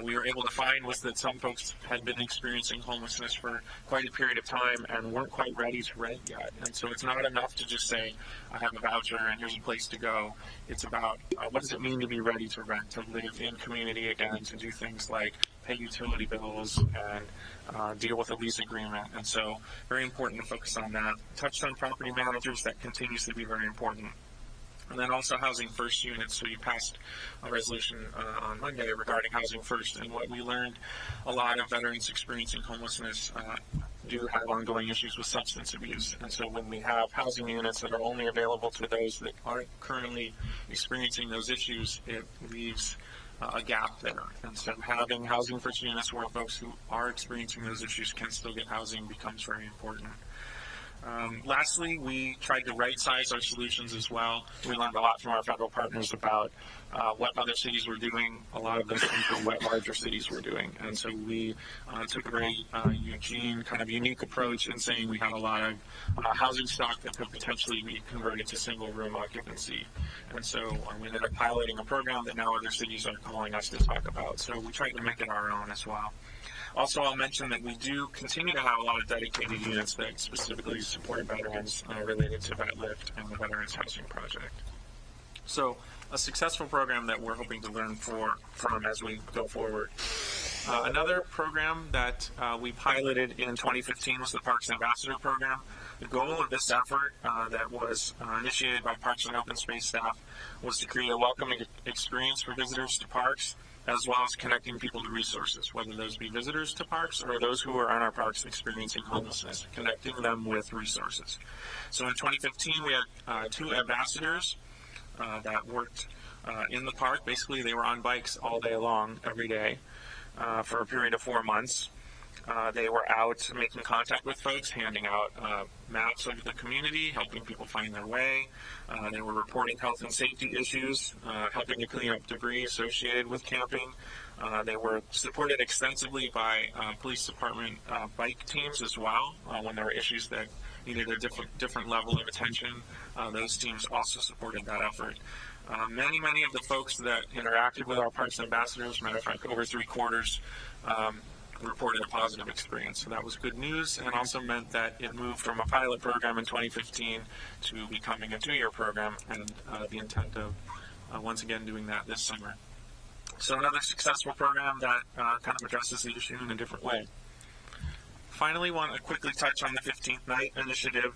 we were able to find was that some folks had been experiencing homelessness for quite a period of time and weren't quite ready to rent yet. And so it's not enough to just say, I have a voucher and here's a place to go. It's about what does it mean to be ready to rent, to live in community again, to do things like pay utility bills and deal with a lease agreement. And so very important to focus on that. Touched on property managers, that continues to be very important. And then also housing first units. So you passed a resolution on Monday regarding housing first. And what we learned, a lot of veterans experiencing homelessness do have ongoing issues with substance abuse. And so when we have housing units that are only available to those that aren't currently experiencing those issues, it leaves a gap there. And so having housing first units where folks who are experiencing those issues can still get housing becomes very important. Lastly, we tried to right-size our solutions as well. We learned a lot from our federal partners about what other cities were doing, a lot of those things were what larger cities were doing. And so we took a very Eugene kind of unique approach in saying we had a lot of housing stock that could potentially be converted to single-room occupancy. And so we ended up piloting a program that now other cities are calling us to talk about. So we tried to make it our own as well. Also, I'll mention that we do continue to have a lot of dedicated units that specifically support veterans related to VetLift and the Veterans Housing Project. So a successful program that we're hoping to learn from as we go forward. Another program that we piloted in 2015 was the Parks Ambassador Program. The goal of this effort that was initiated by Parks and Open Space staff was to create a welcoming experience for visitors to parks, as well as connecting people to resources, whether those be visitors to parks or those who are in our parks experiencing homelessness, connecting them with resources. So in 2015, we had 2 ambassadors that worked in the park. Basically, they were on bikes all day long, every day, for a period of 4 months. They were out making contact with folks, handing out maps of the community, helping people find their way. They were reporting health and safety issues, helping to clean up debris associated with camping. They were supported extensively by police department bike teams as well. When there were issues that needed a different level of attention, those teams also supported that effort. Many of the folks that interacted with our Parks Ambassadors, matter of fact, over 3/4, reported a positive experience. So that was good news, and also meant that it moved from a pilot program in 2015 to becoming a 2-year program, and the intent of once again doing that this summer. So another successful program that kind of addresses the issue in a different way. Finally, want to quickly touch on the 15th Night Initiative.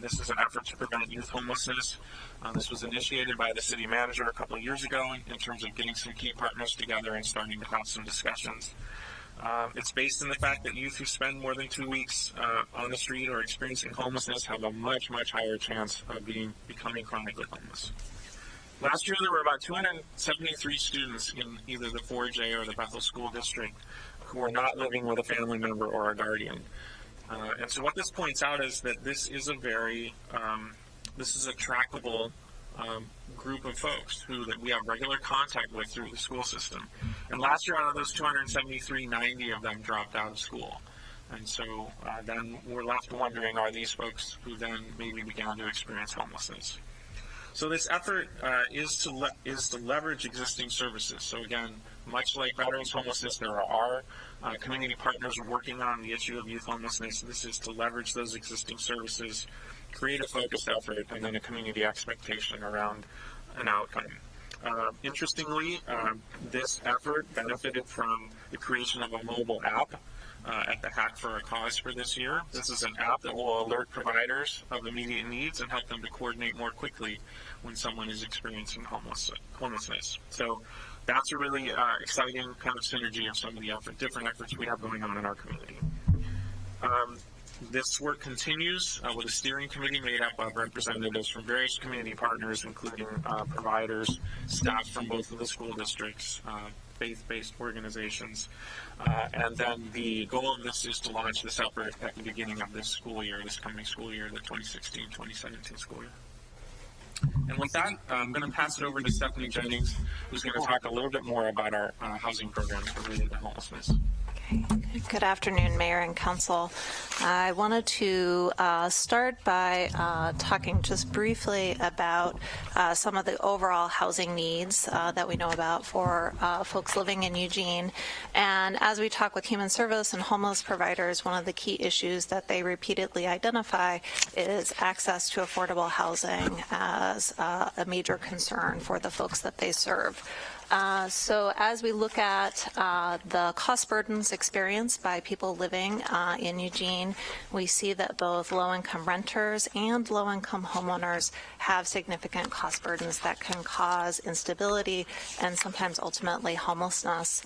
This is an effort to prevent youth homelessness. This was initiated by the city manager a couple of years ago in terms of getting some key partners together and starting to have some discussions. It's based in the fact that youth who spend more than 2 weeks on the street or experiencing homelessness have a much, much higher chance of becoming chronically homeless. Last year, there were about 273 students in either the 4J or the Bethel School District who are not living with a family member or a guardian. And so what this points out is that this is a very, this is a trackable group of folks that we have regular contact with through the school system. And last year, out of those 273, 90 of them dropped out of school. And so then we're left wondering, are these folks who then maybe began to experience homelessness? So this effort is to leverage existing services. So again, much like veterans homelessness, there are community partners working on the issue of youth homelessness. This is to leverage those existing services, create a focused effort, and then a community expectation around an outcome. Interestingly, this effort benefited from the creation of a mobile app at the Hack for a Cause for this year. This is an app that will alert providers of immediate needs and help them to coordinate more quickly when someone is experiencing homelessness. So that's a really exciting kind of synergy of some of the different efforts we have going on in our community. This work continues with a steering committee made up of representatives from various community partners, including providers, staff from both of the school districts, faith-based organizations. And then the goal of this is to launch this effort at the beginning of this school year, this coming school year, the 2016-2017 school year. And with that, I'm going to pass it over to Stephanie Jennings, who's going to talk a little bit more about our housing programs related to homelessness. Good afternoon, Mayor and Council. I wanted to start by talking just briefly about some of the overall housing needs that we know about for folks living in Eugene. And as we talk with human service and homeless providers, one of the key issues that they repeatedly identify is access to affordable housing as a major concern for the folks that they serve. So as we look at the cost burdens experienced by people living in Eugene, we see that both low-income renters and low-income homeowners have significant cost burdens that can cause instability and sometimes ultimately homelessness.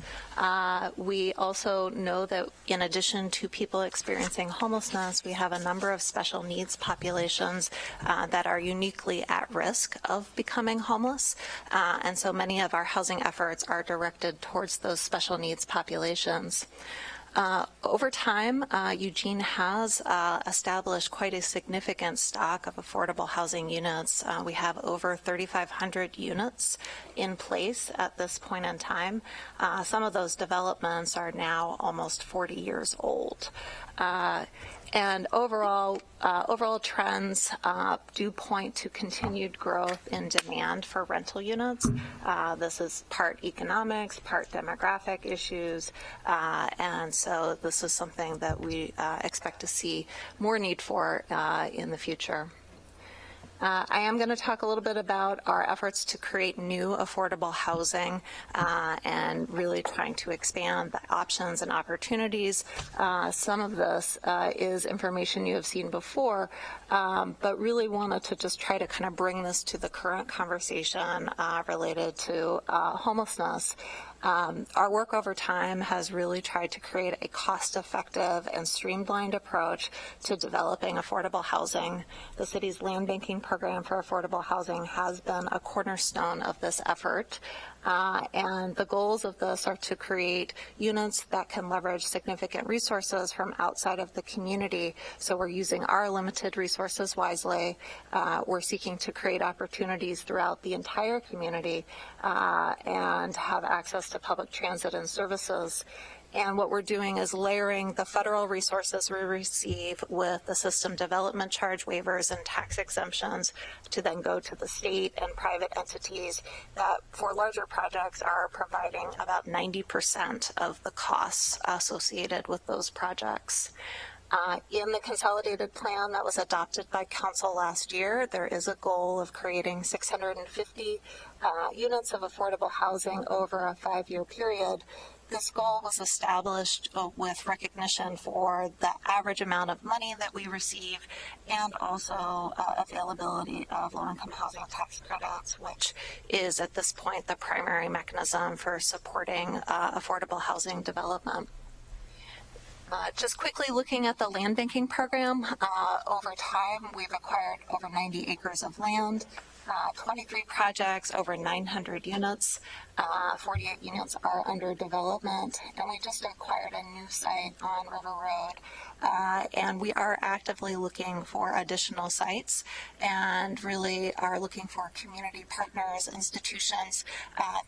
We also know that in addition to people experiencing homelessness, we have a number of special needs populations that are uniquely at risk of becoming homeless. And so many of our housing efforts are directed towards those special needs populations. Over time, Eugene has established quite a significant stock of affordable housing units. We have over 3,500 units in place at this point in time. Some of those developments are now almost 40 years old. And overall trends do point to continued growth in demand for rental units. This is part economics, part demographic issues, and so this is something that we expect to see more need for in the future. I am going to talk a little bit about our efforts to create new affordable housing and really trying to expand the options and opportunities. Some of this is information you have seen before, but really wanted to just try to kind of bring this to the current conversation related to homelessness. Our work over time has really tried to create a cost-effective and streamlined approach to developing affordable housing. The city's land banking program for affordable housing has been a cornerstone of this effort. And the goals of this are to create units that can leverage significant resources from outside of the community. So we're using our limited resources wisely. We're seeking to create opportunities throughout the entire community and have access to public transit and services. And what we're doing is layering the federal resources we receive with the system development charge waivers and tax exemptions to then go to the state and private entities that for larger projects are providing about 90% of the costs associated with those projects. In the consolidated plan that was adopted by council last year, there is a goal of creating 650 units of affordable housing over a 5-year period. This goal was established with recognition for the average amount of money that we receive and also availability of low-income housing tax credits, which is at this point the primary mechanism for supporting affordable housing development. Just quickly looking at the land banking program, over time we've acquired over 90 acres of land, 23 projects, over 900 units, 48 units are under development, and we just acquired a new site on River Road, and we are actively looking for additional sites and really are looking for community partners, institutions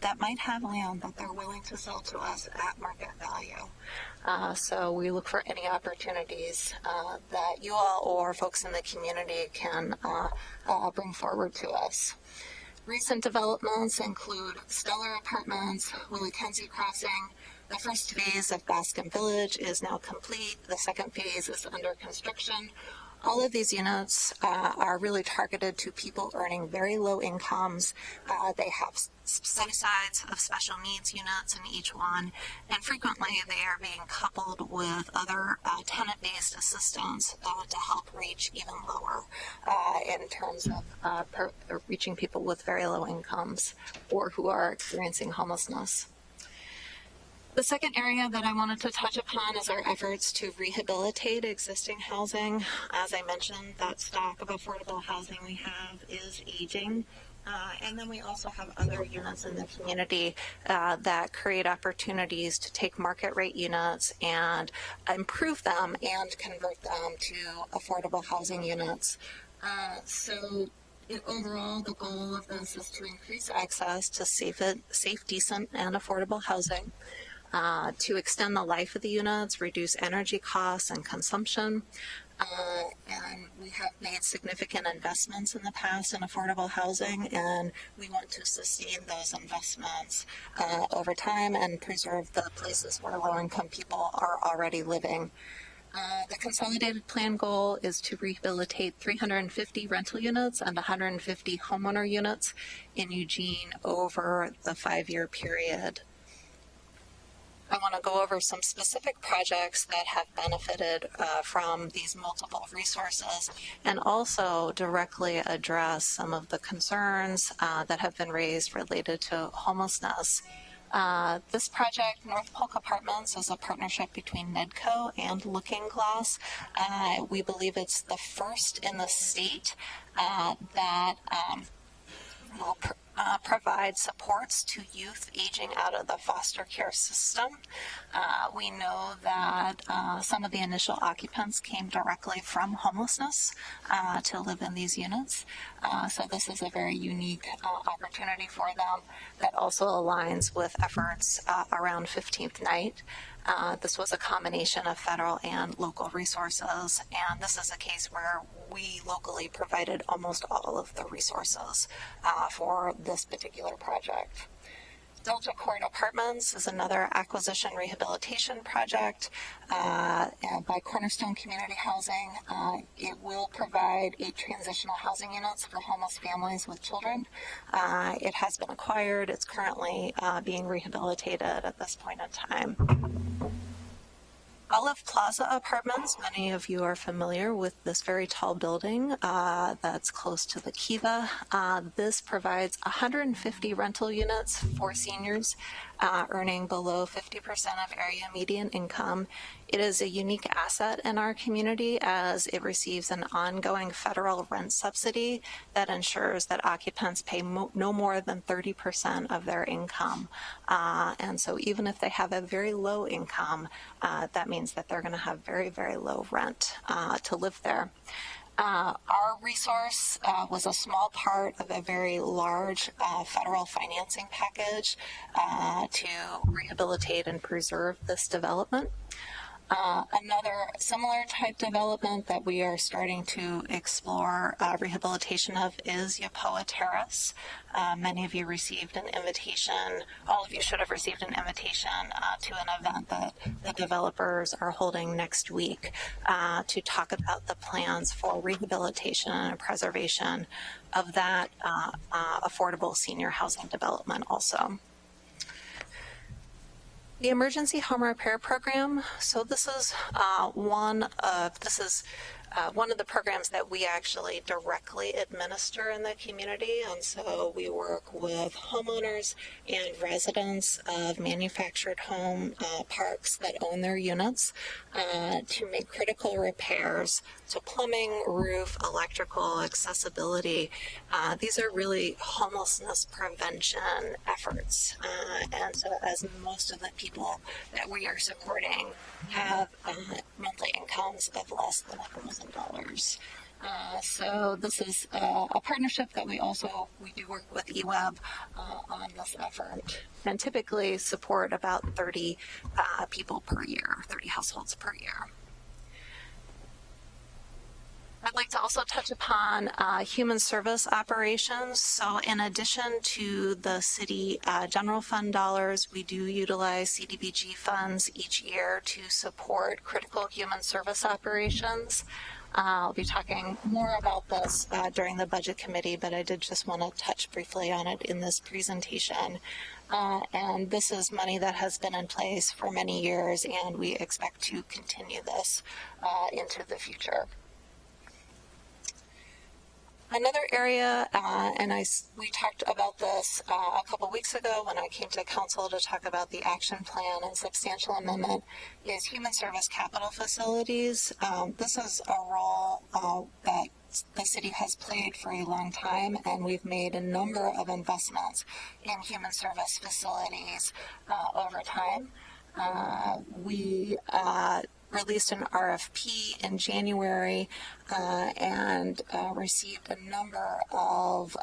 that might have land that they're willing to sell to us at market value. So we look for any opportunities that you all or folks in the community can bring forward to us. Recent developments include Stellar Apartments, Willie Kenzie Crossing. The first phase of Baskin Village is now complete. The second phase is under construction. All of these units are really targeted to people earning very low incomes. They have set-asides of special needs units in each one, and frequently they are being coupled with other tenant-based assistance to help reach even lower in terms of reaching people with very low incomes or who are experiencing homelessness. The second area that I wanted to touch upon is our efforts to rehabilitate existing housing. As I mentioned, that stock of affordable housing we have is aging. And then we also have other units in the community that create opportunities to take market rate units and improve them and convert them to affordable housing units. Overall, the goal of this is to increase access to safe, decent, and affordable housing. To extend the life of the units, reduce energy costs and consumption. And we have made significant investments in the past in affordable housing, and we want to sustain those investments over time and preserve the places where low-income people are already living. The consolidated plan goal is to rehabilitate 350 rental units and 150 homeowner units in Eugene over the 5-year period. I want to go over some specific projects that have benefited from these multiple resources and also directly address some of the concerns that have been raised related to homelessness. This project, North Polk Apartments, is a partnership between NEDCO and Looking Glass. We believe it's the first in the state that will provide supports to youth aging out of the foster care system. We know that some of the initial occupants came directly from homelessness to live in these units. So this is a very unique opportunity for them that also aligns with efforts around 15th Night. This was a combination of federal and local resources, and this is a case where we locally provided almost all of the resources for this particular project. Delta Court Apartments is another acquisition rehabilitation project by Cornerstone Community Housing. It will provide 8 transitional housing units for homeless families with children. It has been acquired. It's currently being rehabilitated at this point in time. Olive Plaza Apartments, many of you are familiar with this very tall building that's close to the Kiva. This provides 150 rental units for seniors earning below 50% of area median income. It is a unique asset in our community as it receives an ongoing federal rent subsidy that ensures that occupants pay no more than 30% of their income. And so even if they have a very low income, that means that they're going to have very, very low rent to live there. Our resource was a small part of a very large federal financing package to rehabilitate and preserve this development. Another similar type development that we are starting to explore rehabilitation of is Yapoa Terrace. Many of you received an invitation, all of you should have received an invitation to an event that the developers are holding next week to talk about the plans for rehabilitation and preservation of that affordable senior housing development also. The Emergency Home Repair Program. So this is one of the programs that we actually directly administer in the community, and so we work with homeowners and residents of manufactured home parks that own their units to make critical repairs to plumbing, roof, electrical, accessibility. These are really homelessness prevention efforts, and so as most of the people that we are supporting have monthly incomes of less than $1,000. So this is a partnership that we do work with eWeb on this effort, and typically support about 30 people per year, 30 households per year. I'd like to also touch upon human service operations. So in addition to the city general fund dollars, we do utilize CDBG funds each year to support critical human service operations. I'll be talking more about this during the budget committee, but I did just want to touch briefly on it in this presentation. And this is money that has been in place for many years, and we expect to continue this into the future. Another area, and we talked about this a couple weeks ago when I came to council to talk about the action plan and substantial amendment, is human service capital facilities. This is a role that the city has played for a long time, and we've made a number of investments in human service facilities over time. We released an RFP in January and received a number of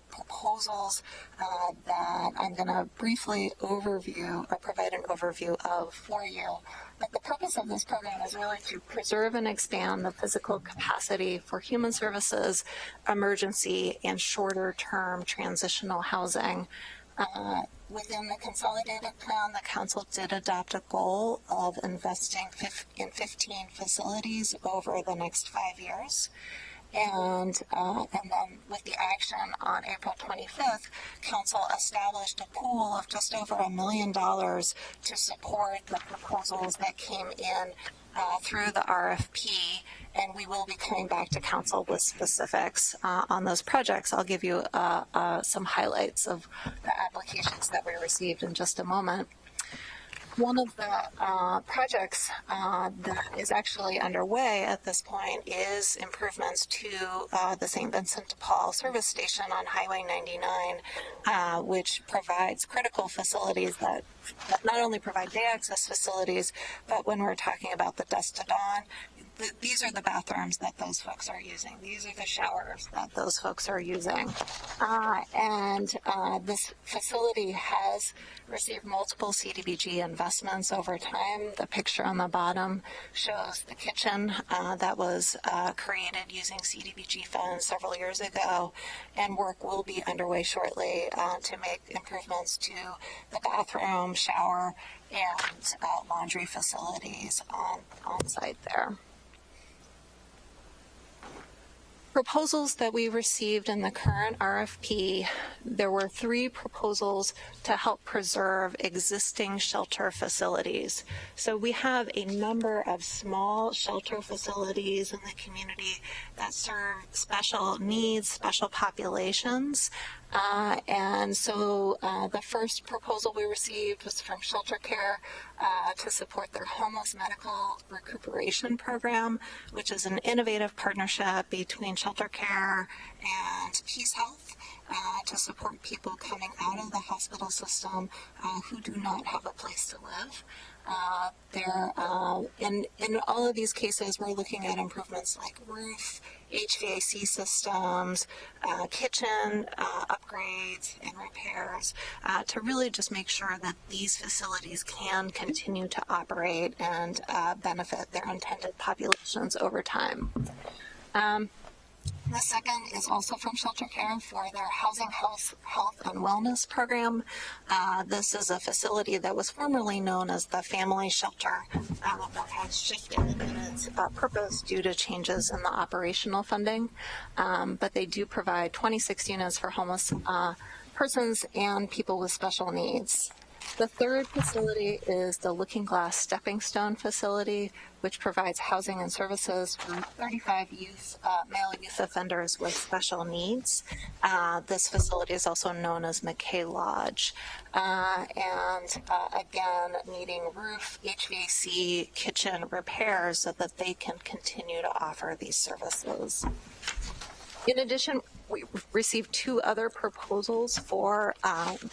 proposals that I'm going to briefly provide an overview of for you. But the purpose of this program is really to preserve and expand the physical capacity for human services, emergency, and shorter-term transitional housing. Within the consolidated plan, the council did adopt a goal of investing in 15 facilities over the next 5 years. And then with the action on April 25th, council established a pool of just over $1 million to support the proposals that came in through the RFP, and we will be coming back to council with specifics on those projects. I'll give you some highlights of the applications that we received in just a moment. One of the projects that is actually underway at this point is improvements to the St. Vincent de Paul service station on Highway 99, which provides critical facilities that not only provide day access facilities, but when we're talking about the dusk to dawn, these are the bathrooms that those folks are using. These are the showers that those folks are using. And this facility has received multiple CDBG investments over time. The picture on the bottom shows the kitchen that was created using CDBG funds several years ago, and work will be underway shortly to make improvements to the bathroom, shower, and laundry facilities on site there. Proposals that we received in the current RFP, there were 3 proposals to help preserve existing shelter facilities. So we have a number of small shelter facilities in the community that serve special needs, special populations. And so the first proposal we received was from Shelter Care to support their homeless medical recuperation program, which is an innovative partnership between Shelter Care and Peace Health to support people coming out of the hospital system who do not have a place to live. In all of these cases, we're looking at improvements like roof HVAC systems, kitchen upgrades and repairs, to really just make sure that these facilities can continue to operate and benefit their intended populations over time. The second is also from Shelter Care for their Housing Health and Wellness Program. This is a facility that was formerly known as the Family Shelter, but has shifted in its purpose due to changes in the operational funding. But they do provide 26 units for homeless persons and people with special needs. The third facility is the Looking Glass Stepping Stone facility, which provides housing and services for 35 male youth offenders with special needs. This facility is also known as McKay Lodge. Again, needing roof, HVAC, kitchen repairs so that they can continue to offer these services. In addition, we received 2 other proposals for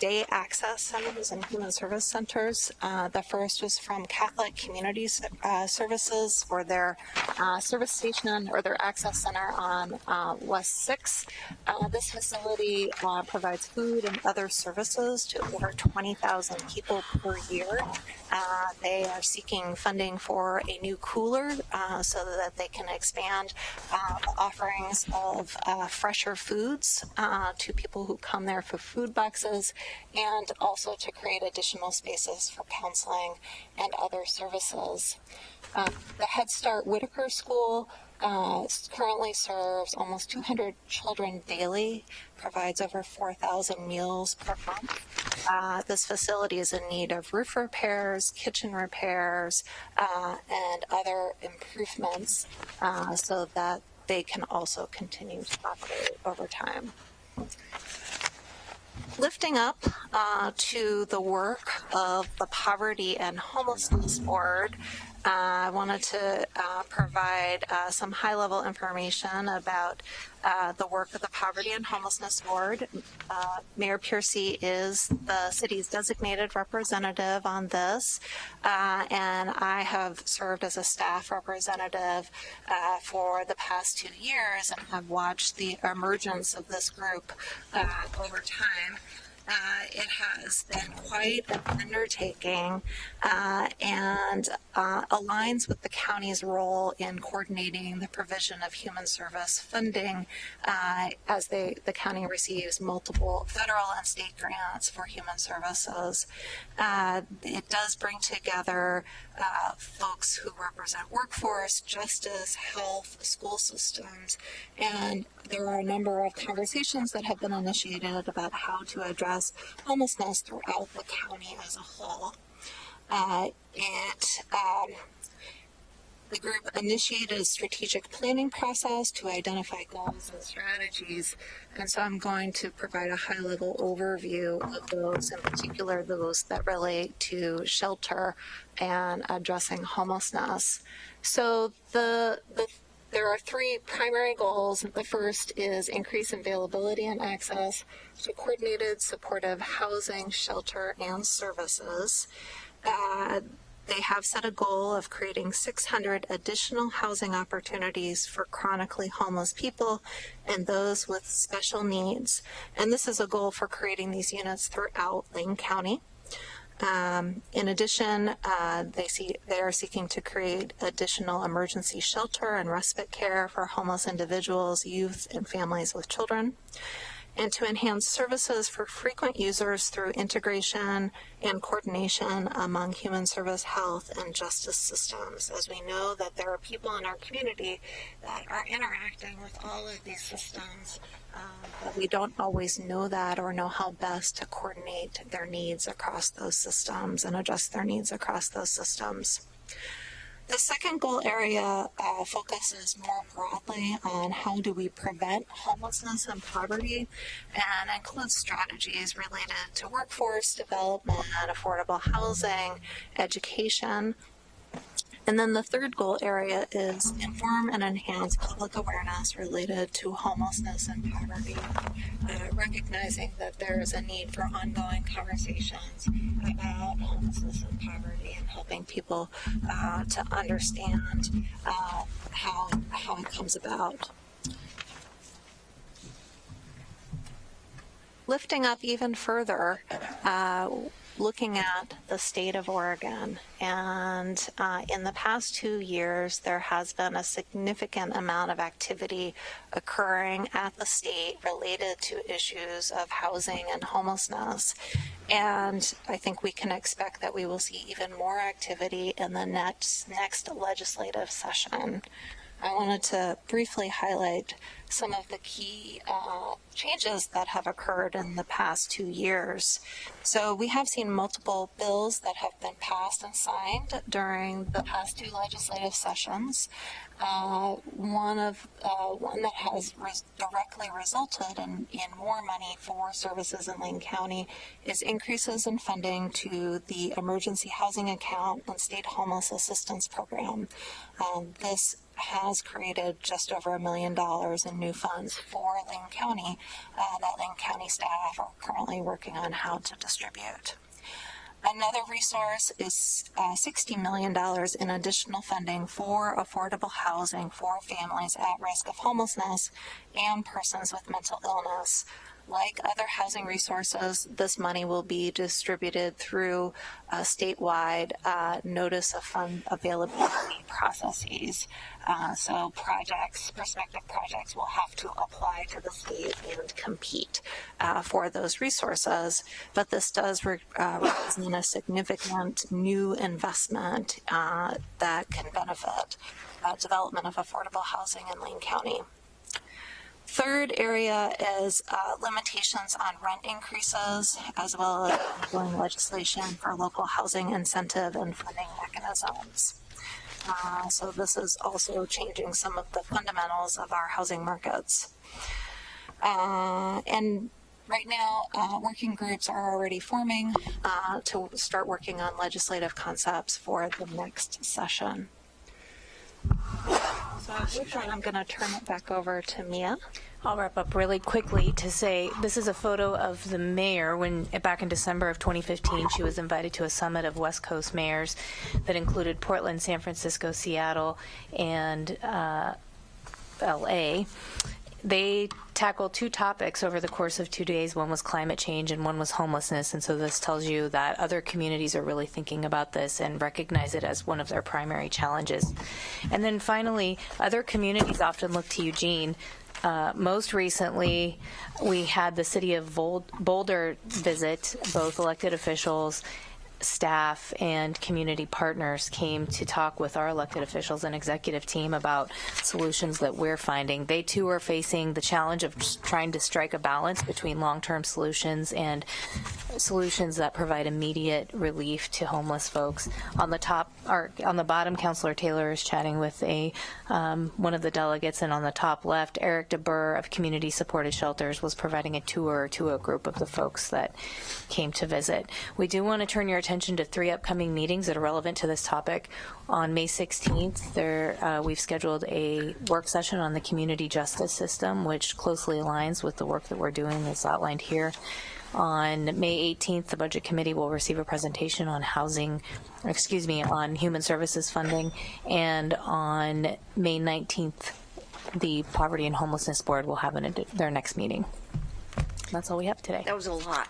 day access centers and human service centers. The first was from Catholic Community Services for their service station or their access center on West 6. This facility provides food and other services to over 20,000 people per year. They are seeking funding for a new cooler so that they can expand offerings of fresher foods to people who come there for food boxes, and also to create additional spaces for counseling and other services. The Head Start Whitaker School currently serves almost 200 children daily, provides over 4,000 meals per month. This facility is in need of roof repairs, kitchen repairs, and other improvements so that they can also continue to operate over time. Lifting up to the work of the Poverty and Homelessness Board, I wanted to provide some high-level information about the work of the Poverty and Homelessness Board. Mayor Piercy is the city's designated representative on this, and I have served as a staff representative for the past 2 years and have watched the emergence of this group over time. It has been quite an undertaking and aligns with the county's role in coordinating the provision of human service funding as the county receives multiple federal and state grants for human services. It does bring together folks who represent workforce, justice, health, school systems, and there are a number of conversations that have been initiated about how to address homelessness throughout the county as a whole. The group initiated a strategic planning process to identify goals and strategies, and so I'm going to provide a high-level overview of those, in particular those that relate to shelter and addressing homelessness. So there are 3 primary goals. The first is increase availability and access to coordinated supportive housing, shelter, and services. They have set a goal of creating 600 additional housing opportunities for chronically homeless people and those with special needs. And this is a goal for creating these units throughout Lane County. In addition, they are seeking to create additional emergency shelter and respite care for homeless individuals, youth, and families with children, and to enhance services for frequent users through integration and coordination among human service, health, and justice systems, as we know that there are people in our community that are interacting with all of these systems, but we don't always know that or know how best to coordinate their needs across those systems and address their needs across those systems. The second goal area focuses more broadly on how do we prevent homelessness and poverty, and includes strategies related to workforce development, affordable housing, education. And then the third goal area is inform and enhance public awareness related to homelessness and poverty, recognizing that there is a need for ongoing conversations about homelessness and poverty and helping people to understand how it comes about. lifting up even further, looking at the state of Oregon. And in the past 2 years, there has been a significant amount of activity occurring at the state related to issues of housing and homelessness. And I think we can expect that we will see even more activity in the next legislative session. I wanted to briefly highlight some of the key changes that have occurred in the past 2 years. So we have seen multiple bills that have been passed and signed during the past 2 legislative sessions. One that has directly resulted in more money for services in Lane County is increases in funding to the Emergency Housing Account and State Homeless Assistance Program. This has created just over $1 million in new funds for Lane County that Lane County staff are currently working on how to distribute. Another resource is $60 million in additional funding for affordable housing for families at risk of homelessness and persons with mental illness. Like other housing resources, this money will be distributed through statewide notice of fund availability processes. So prospective projects will have to apply to the state and compete for those resources. But this does represent a significant new investment that can benefit development of affordable housing in Lane County. Third area is limitations on rent increases, as well as ongoing legislation for local housing incentive and funding mechanisms. So this is also changing some of the fundamentals of our housing markets. And right now, working groups are already forming to start working on legislative concepts for the next session. So with that, I'm going to turn it back over to Mia. I'll wrap up really quickly to say this is a photo of the mayor when back in December of 2015 she was invited to a summit of West Coast mayors that included Portland, San Francisco, Seattle, and LA. They tackled 2 topics over the course of 2 days. One was climate change and one was homelessness. And so this tells you that other communities are really thinking about this and recognize it as one of their primary challenges. And then finally, other communities often look to Eugene. Most recently, we had the city of Boulder visit. Both elected officials, staff, and community partners came to talk with our elected officials and executive team about solutions that we're finding. They too are facing the challenge of trying to strike a balance between long-term solutions and solutions that provide immediate relief to homeless folks. On the bottom, Councilor Taylor is chatting with one of the delegates, and on the top left, Eric DeBurr of Community Supported Shelters was providing a tour to a group of the folks that came to visit. We do want to turn your attention to 3 upcoming meetings that are relevant to this topic. On May 16th, we've scheduled a work session on the community justice system, which closely aligns with the work that we're doing as outlined here. On May 18th, the Budget Committee will receive a presentation on on human services funding. And on May 19th, the Poverty and Homelessness Board will have their next meeting. That's all we have today. That was a lot.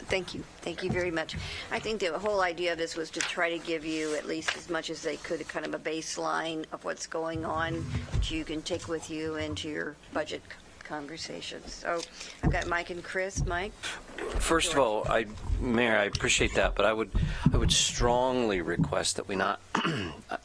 Thank you. Thank you very much. I think the whole idea of this was to try to give you at least as much as they could, kind of a baseline of what's going on that you can take with you into your budget conversations. So I've got Mike and Chris. Mike? First of all, Mayor, I appreciate that, but I would strongly request that we not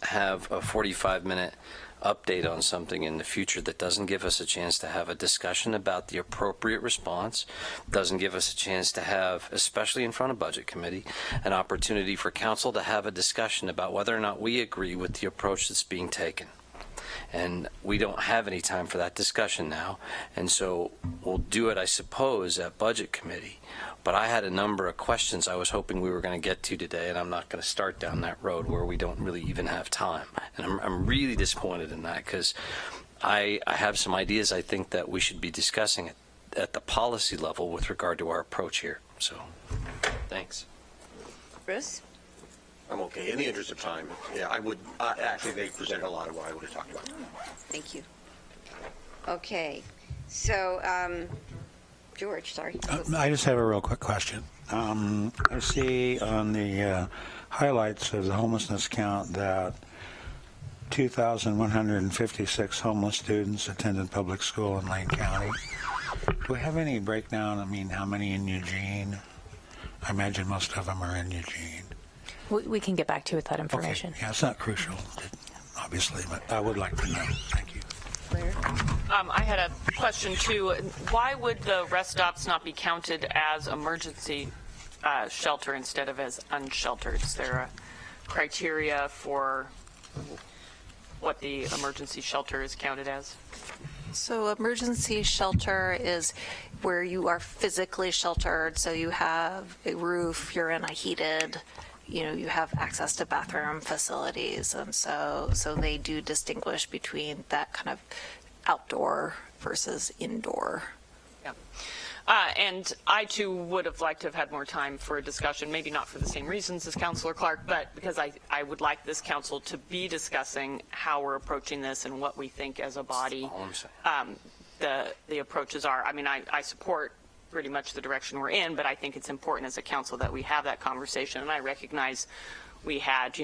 have a 45-minute update on something in the future that doesn't give us a chance to have a discussion about the appropriate response, doesn't give us a chance to have, especially in front of Budget Committee, an opportunity for council to have a discussion about whether or not we agree with the approach that's being taken. And we don't have any time for that discussion now. And so we'll do it, I suppose, at Budget Committee. But I had a number of questions I was hoping we were going to get to today, and I'm not going to start down that road where we don't really even have time. And I'm really disappointed in that because I have some ideas I think that we should be discussing at the policy level with regard to our approach here. So, thanks. Chris? I'm okay. In the interest of time, yeah, I would, actually, they presented a lot of what I would have talked about. Thank you. Okay. So, George, sorry. I just have a real quick question. I see on the highlights of the homelessness count that 2,156 homeless students attended public school in Lane County. Do we have any breakdown? I mean, how many in Eugene? I imagine most of them are in Eugene. We can get back to you with that information. Okay. Yeah, it's not crucial, obviously, but I would like to know. Thank you. Claire? I had a question too. Why would the rest stops not be counted as emergency shelter instead of as unsheltered? Is there a criteria for what the emergency shelter is counted as? So emergency shelter is where you are physically sheltered, so you have a roof, you're in a heated, you have access to bathroom facilities, and so they do distinguish between that kind of outdoor versus indoor. Yeah. And I, too, would have liked to have had more time for a discussion, maybe not for the same reasons as Councilor Clark, but because I would like this council to be discussing how we're approaching this and what we think as a body the approaches are. I mean, I support pretty much the direction we're in, but I think it's important as a council that we have that conversation. And I recognize we had,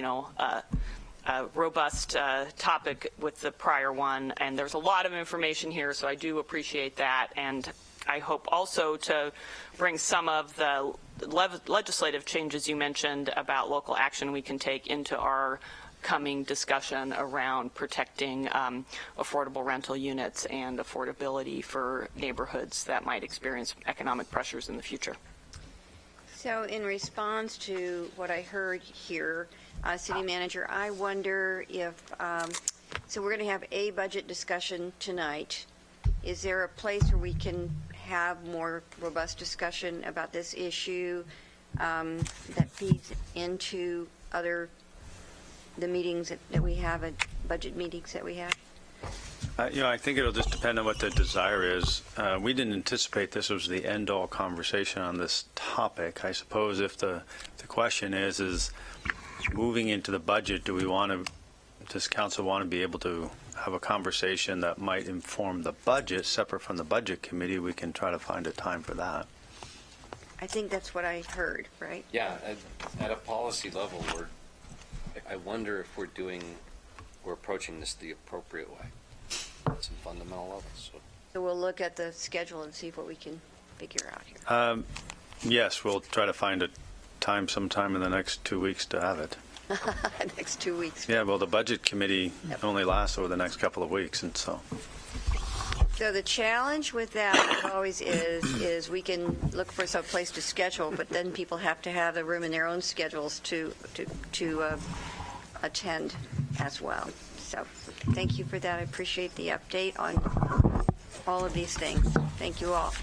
a robust topic with the prior one, and there's a lot of information here, so I do appreciate that. And I hope also to bring some of the legislative changes you mentioned about local action we can take into our coming discussion around protecting affordable rental units and affordability for neighborhoods that might experience economic pressures in the future. So in response to what I heard here, City Manager, I wonder if, so we're going to have a budget discussion tonight. Is there a place where we can have more robust discussion about this issue that feeds into the meetings that we have, budget meetings that we have? I think it'll just depend on what the desire is. We didn't anticipate this was the end-all conversation on this topic. I suppose if the question is moving into the budget, does council want to be able to have a conversation that might inform the budget, separate from the budget committee? We can try to find a time for that. I think that's what I heard, right? Yeah, at a policy level, I wonder if we're approaching this the appropriate way at some fundamental levels. So we'll look at the schedule and see what we can figure out here. Yes, we'll try to find a time sometime in the next 2 weeks to have it. Next 2 weeks. Yeah, well, the budget committee only lasts over the next couple of weeks, and so. So the challenge with that always is we can look for some place to schedule, but then people have to have the room in their own schedules to attend as well. So thank you for that. I appreciate the update on all of these things. Thank you all.